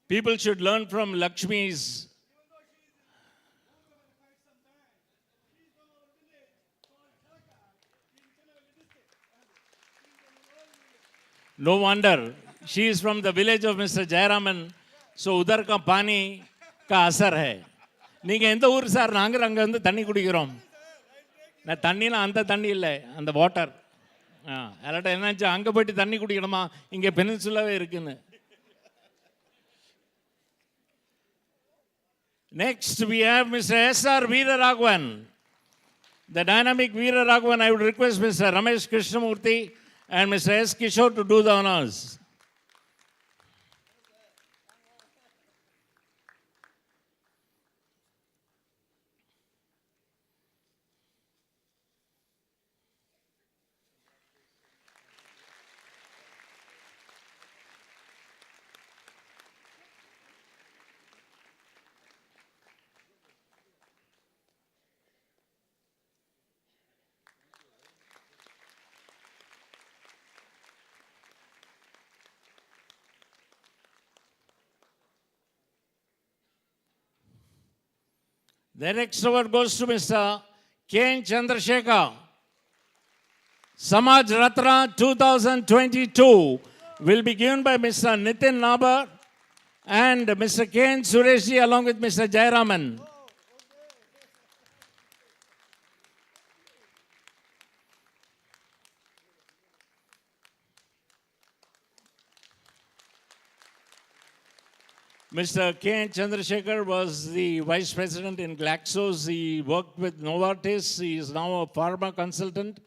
People should learn from Lakshmi's. No wonder. She is from the village of Mr. Jayaraman. So, udar ka pani ka asar hai. Neenga endha oor sir naanga anga vandu thanni kudikirom. Na thanni la anta thanni illa, and the water. Alata ennachu anga poitu thanni kudikanuma, inge peninsula ve irukku. Next, we have Mr. S.R. Veeraraghavan. The dynamic Veeraraghavan, I would request Mr. Ramesh Krishnamurthy and Mr. S. Kishore to do the honors. The next award goes to Mr. K. Chandrasekhar. Samaj Ratna 2022 will be given by Mr. Nitin Nabar and Mr. K. Sureshji along with Mr. Jayaraman. Mr. K. Chandrasekhar was the vice president in Glaxo's. He worked with Novartis. He is now a pharma consultant,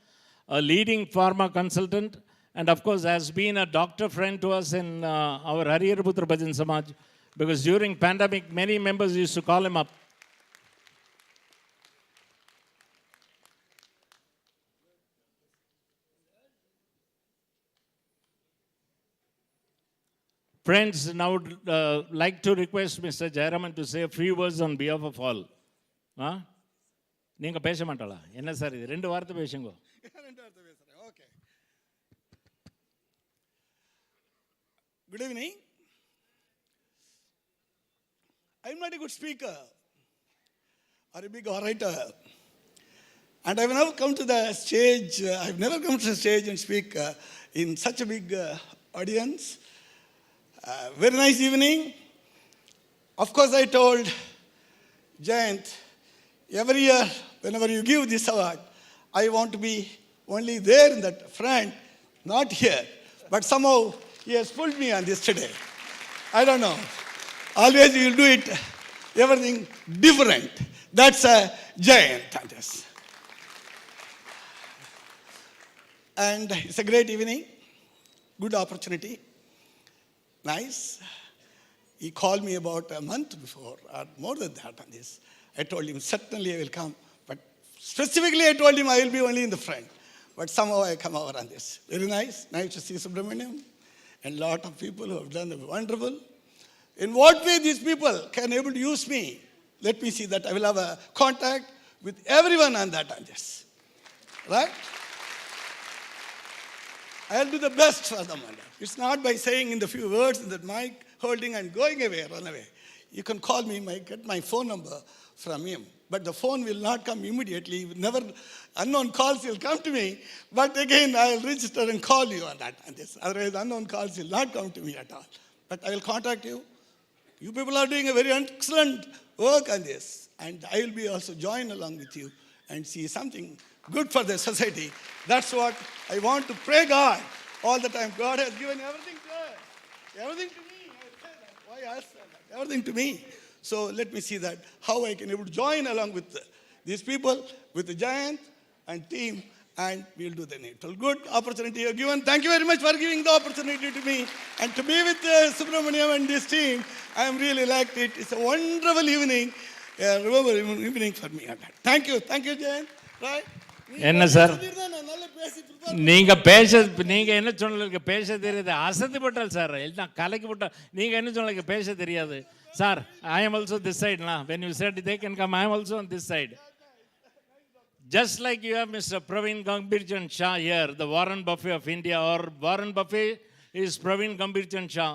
a leading pharma consultant, and of course has been a doctor friend to us in our Hariharaputra Bhajan Samaj, because during pandemic, many members used to call him up. Friends, now would like to request Mr. Jayaraman to say a few words on behalf of all. நீங்க பேச மாட்டாளா என்ன sir இது ரெண்டு வார்த்தை பேசுங்க Okay. Good evening. I'm not a good speaker or a big orator. And I've never come to the stage, I've never come to the stage and speak in such a big audience. Very nice evening. Of course, I told Jayant, every year, whenever you give this award, I want to be only there in that front, not here. But somehow, he has pulled me on this today. I don't know. Always you will do it, everything different. That's a Jayant on this. And it's a great evening, good opportunity. Nice. He called me about a month before, or more than that on this. I told him, certainly I will come, but Specifically, I told him I will be only in the front. But somehow I come over on this. Very nice. Nice to see Subramaniam and lot of people who have done wonderful. In what way these people can able to use me? Let me see that I will have a contact with everyone on this. Right? I will do the best for them. It's not by saying in the few words in that mic, holding and going away, run away. You can call me, get my phone number from him. But the phone will not come immediately. Never, unknown calls will come to me. But again, I will register and call you on this. Otherwise, unknown calls will not come to me at all. But I will contact you. You people are doing a very excellent work on this. And I will be also join along with you and see something good for the society. That's what I want to pray God all the time. God has given everything to us. Everything to me. I say that. Why ask that? Everything to me. So let me see that how I can able to join along with these people, with the giant and team, and we'll do the needful. Good opportunity you're given. Thank you very much for giving the opportunity to me and to be with Subramaniam and this team. I am really liked it. It's a wonderful evening. Remember evening for me. Thank you, Jayan. Right? என்ன sir நீங்க என்ன சொன்னீங்க பேச தெரியாது அசத்து போட்டால் sir எல்லாம் கலைக்கு போட்டால் நீங்க என்ன சொன்னீங்க பேச தெரியாது sir I am also this side now when you said they can come I am also on this side just like you have Mr. Praveen Gambhirjan Shah here the Warren Buffett of India or Warren Buffett is Praveen Gambhirjan Shah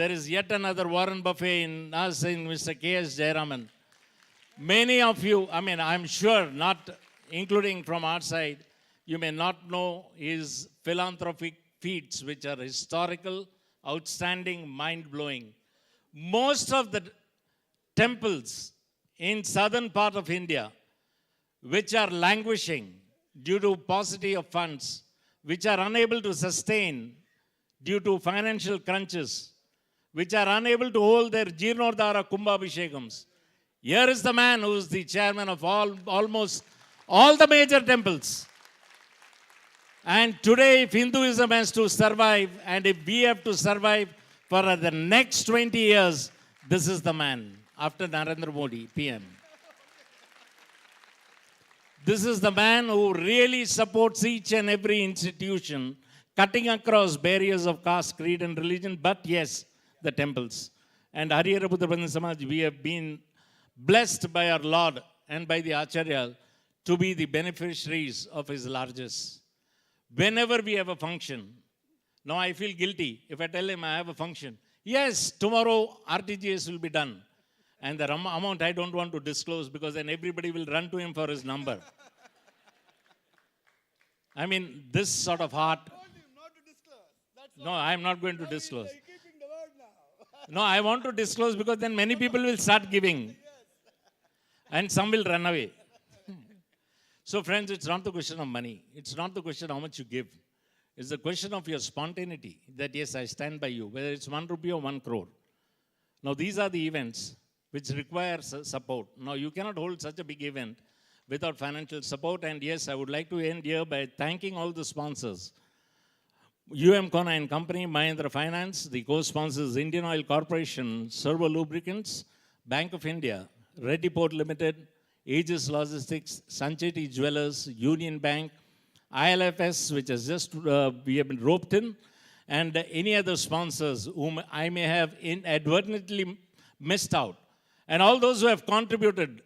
there is yet another Warren Buffett in us in Mr. K.S. Jayaraman many of you I mean I am sure not including from our side, you may not know his philanthropic feats, which are historical, outstanding, mind-blowing. Most of the temples in southern part of India, which are languishing due to paucity of funds, which are unable to sustain due to financial crunches, which are unable to hold their Jeernodhara Kumbhabhishekams. Here is the man who is the chairman of almost all the major temples. And today, if Hinduism has to survive, and if we have to survive for the next 20 years, this is the man, after Narendra Modi, PM. This is the man who really supports each and every institution, cutting across barriers of caste, creed, and religion, but yes, the temples. And Hariharaputra Bhajan Samaj, we have been blessed by our Lord and by the Acharya to be the beneficiaries of his largesse. Whenever we have a function, now I feel guilty if I tell him I have a function. Yes, tomorrow RTGS will be done. And the amount I don't want to disclose because then everybody will run to him for his number. I mean, this sort of heart. No, I am not going to disclose. No, I want to disclose because then many people will start giving. And some will run away. So friends, it's not the question of money. It's not the question how much you give. It's the question of your spontaneity. That yes, I stand by you. Whether it's 1 rupee or 1 crore. Now these are the events which require support. Now you cannot hold such a big event without financial support. And yes, I would like to end here by thanking all the sponsors. UM Kona and Company, Mahindra Finance, the co-sponsors Indian Oil Corporation, Servo Lubricants, Bank of India, Reddy Port Limited, Aegis Logistics, Sancheti Jewelers, Union Bank, ILFS, which has just, we have been roped in, and any other sponsors whom I may have inadvertently missed out. And all those who have contributed.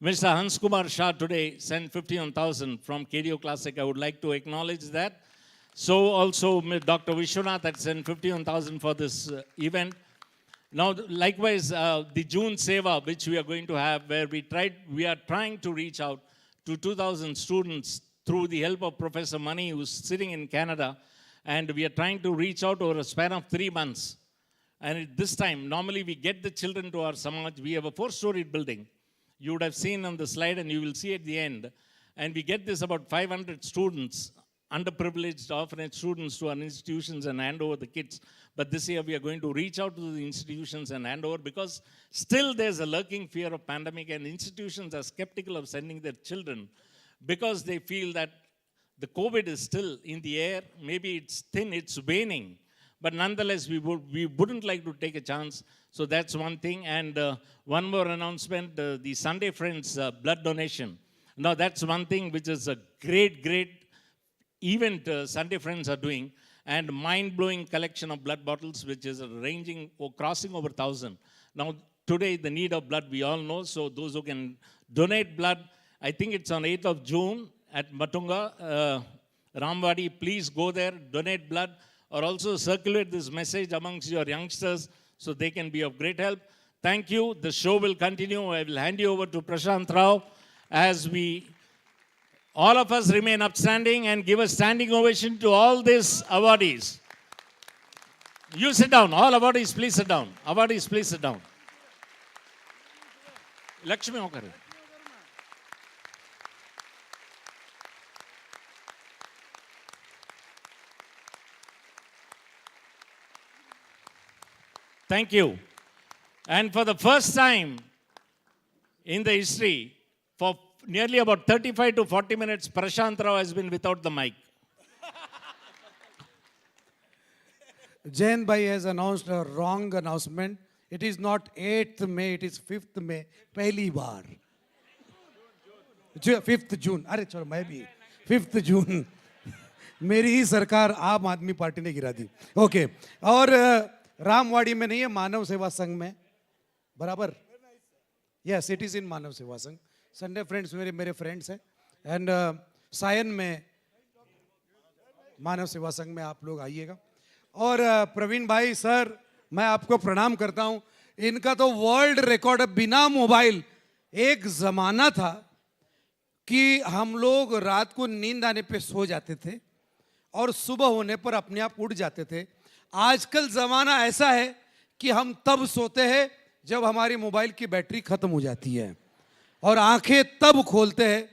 Mr. Hans Kumar Shah today sent 51,000 from KDO Classic. I would like to acknowledge that. So also Dr. Vishwanath had sent 51,000 for this event. Now, likewise, the June Seva, which we are going to have, where we are trying to reach out to 2,000 students through the help of Professor Mani, who's sitting in Canada, and we are trying to reach out over a span of 3 months. And this time, normally we get the children to our Samaj. We have a 4-storied building. You would have seen on the slide, and you will see at the end. And we get this about 500 students, underprivileged orphanage students, to our institutions and hand over the kits. But this year we are going to reach out to the institutions and hand over because still there's a lurking fear of pandemic and institutions are skeptical of sending their children because they feel that the COVID is still in the air. Maybe it's thin, it's waning. But nonetheless, we wouldn't like to take a chance. So that's one thing. And one more announcement, the Sunday Friends blood donation. Now, that's one thing which is a great, great event Sunday Friends are doing, and mind-blowing collection of blood bottles, which is ranging or crossing over 1,000. Now, today, the need of blood, we all know, so those who can donate blood, I think it's on 8th of June at Matunga, Ramwadi, please go there, donate blood, or also circulate this message amongst your youngsters so they can be of great help. Thank you. The show will continue. I will hand you over to Prashant Rao as we, all of us remain upstanding and give a standing ovation to all these awardees. You sit down. All awardees, please sit down. Awardees, please sit down. Lakshmi Okare. Thank you. And for the first time in the history, for nearly about 35 to 40 minutes, Prashant Rao has been without the mic. Jain Bhai has announced a wrong announcement. It is not 8th May, it is 5th May. पहली बार. 5th June. अरे चलो मैं भी 5th June. मेरी ही सरकार आम आदमी party ने गिरा दी. ओके. और रामवाड़ी में नहीं है, मानव सेवा संघ में. बराबर. Yes, it is in मानव सेवा संघ. संडे फ्रेंड्स मेरे फ्रेंड्स हैं. एंड सायन में मानव सेवा संघ में आप लोग आइएगा. और प्रवीण भाई सर, मैं आपको प्रणाम करता हूं. इनका तो वर्ल्ड रिकॉर्ड है बिना मोबाइल. एक जमाना था कि हम लोग रात को नींद आने पे सो जाते थे और सुबह होने पर अपने आप उठ जाते थे. आजकल जमाना ऐसा है कि हम तब सोते हैं जब हमारी मोबाइल की बैटरी खत्म हो जाती है, और आंखें तब खोलते हैं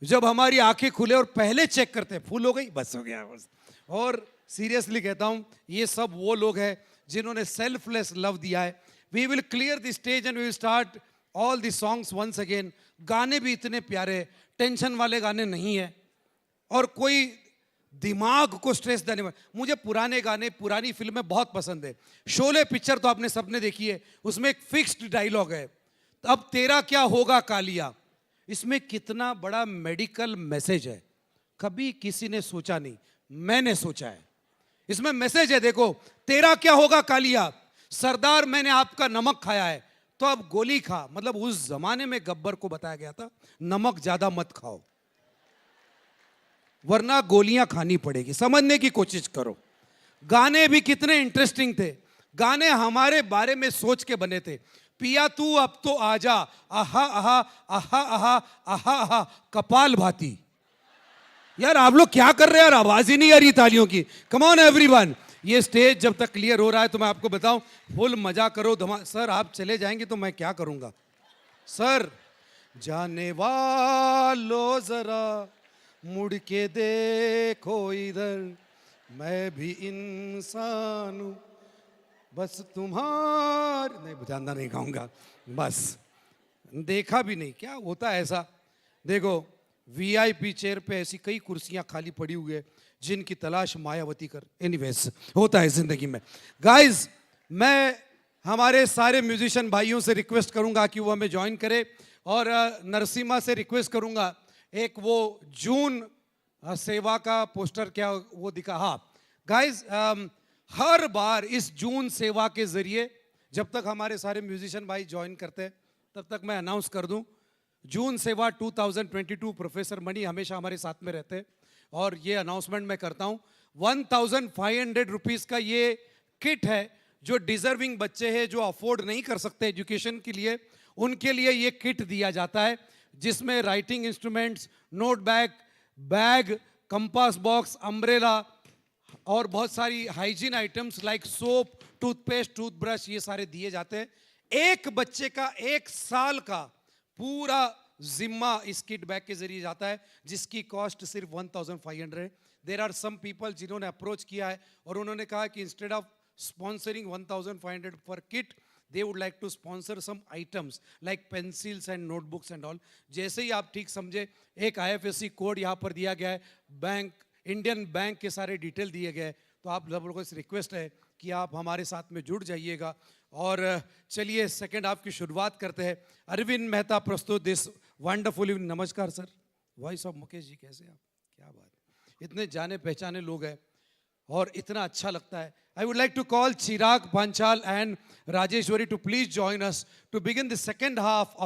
जब हमारी आंखें खुले और पहले चेक करते हैं फुल हो गई बस हो गया बस. और सीरियसली कहता हूं, ये सब वो लोग हैं जिन्होंने सेल्फलेस लव दिया है. We will clear the stage and we will start all the songs once again. गाने भी इतने प्यारे, टेंशन वाले गाने नहीं है और कोई दिमाग को स्ट्रेस देने वाले. मुझे पुराने गाने, पुरानी फिल्में बहुत पसंद है. शोले पिक्चर तो आपने सबने देखी है. उसमें एक फिक्स्ड डायलॉग है, अब तेरा क्या होगा कालिया. इसमें कितना बड़ा मेडिकल मैसेज है, कभी किसी ने सोचा नहीं, मैंने सोचा है. इसमें मैसेज है, देखो, तेरा क्या होगा कालिया, सरदार मैंने आपका नमक खाया है तो अब गोली खा. मतलब उस जमाने में गब्बर को बताया गया था नमक ज्यादा मत खाओ वरना गोलियां खानी पड़ेगी. समझने की कोशिश करो. गाने भी कितने इंटरेस्टिंग थे. गाने हमारे बारे में सोच के बने थे. पिया तू अब तो आजा, आहा आहा आहा आहा आहा आहा कपाल भाती. यार आप लोग क्या कर रहे हैं यार, आवाज ही नहीं आ रही तालियों की. Come on everyone. ये स्टेज जब तक क्लियर हो रहा है तो मैं आपको बताऊं, फुल मजा करो. सर आप चले जाएंगे तो मैं क्या करूंगा. सर जाने वालो जरा मुड़ के देखो इधर, मैं भी इंसान हूं बस तुम्हारे. नहीं बजाना नहीं गाऊंगा, बस देखा भी नहीं क्या होता है ऐसा. देखो वीआईपी चेयर पे ऐसी कई कुर्सियां खाली पड़ी हुई है जिनकी तलाश मायावती कर. एनीवेज होता है जिंदगी में. गाइज मैं हमारे सारे म्यूजिशियन भाइयों से रिक्वेस्ट करूंगा कि वो हमें ज्वाइन करे, और नरसिम्हा से रिक्वेस्ट करूंगा एक वो जून सेवा का पोस्टर क्या वो दिखा. हाँ गाइज, हर बार इस जून सेवा के जरिए जब तक हमारे सारे म्यूजिशियन भाई ज्वाइन करते हैं तब तक मैं अनाउंस कर दूं, जून सेवा 2022 प्रोफेसर मणि हमेशा हमारे साथ में रहते हैं और ये अनाउंसमेंट मैं करता हूं. 1500 रुपीज़ का ये किट है. जो डिजर्विंग बच्चे हैं जो अफोर्ड नहीं कर सकते एजुकेशन के लिए, उनके लिए ये किट दिया जाता है जिसमें writing instruments, note bag, compass box, umbrella और बहुत सारी hygiene items like soap, toothpaste, toothbrush, ये सारे दिए जाते हैं. एक बच्चे का 1 साल का पूरा जिम्मा इस किट बैग के जरिए जाता है जिसकी कॉस्ट सिर्फ 1500 है. देयर आर सम पीपल जिन्होंने अप्रोच किया है और उन्होंने कहा कि इंस्टेड ऑफ स्पॉन्सरिंग 1500 पर kit, they would like to sponsor some items like pencils and notebooks and all. जैसे ही आप ठीक समझे, एक IFSC कोड यहाँ पर दिया गया है, बैंक, इंडियन बैंक के सारे डिटेल दिए गए. तो आप लोगों से रिक्वेस्ट है कि आप हमारे साथ में जुड़ जाइएगा। और चलिए सेकेंड हाफ की शुरुआत करते हैं। अरविंद मेहता प्रस्तुत दिस वंडरफुल। नमस्कार sir, voice of Mukesh ji, कैसे आप? क्या बात, इतने जाने पहचाने लोग हैं और इतना अच्छा लगता है। I would like to call Chirag Panchal and Rajeshwari to please join us to begin the second half of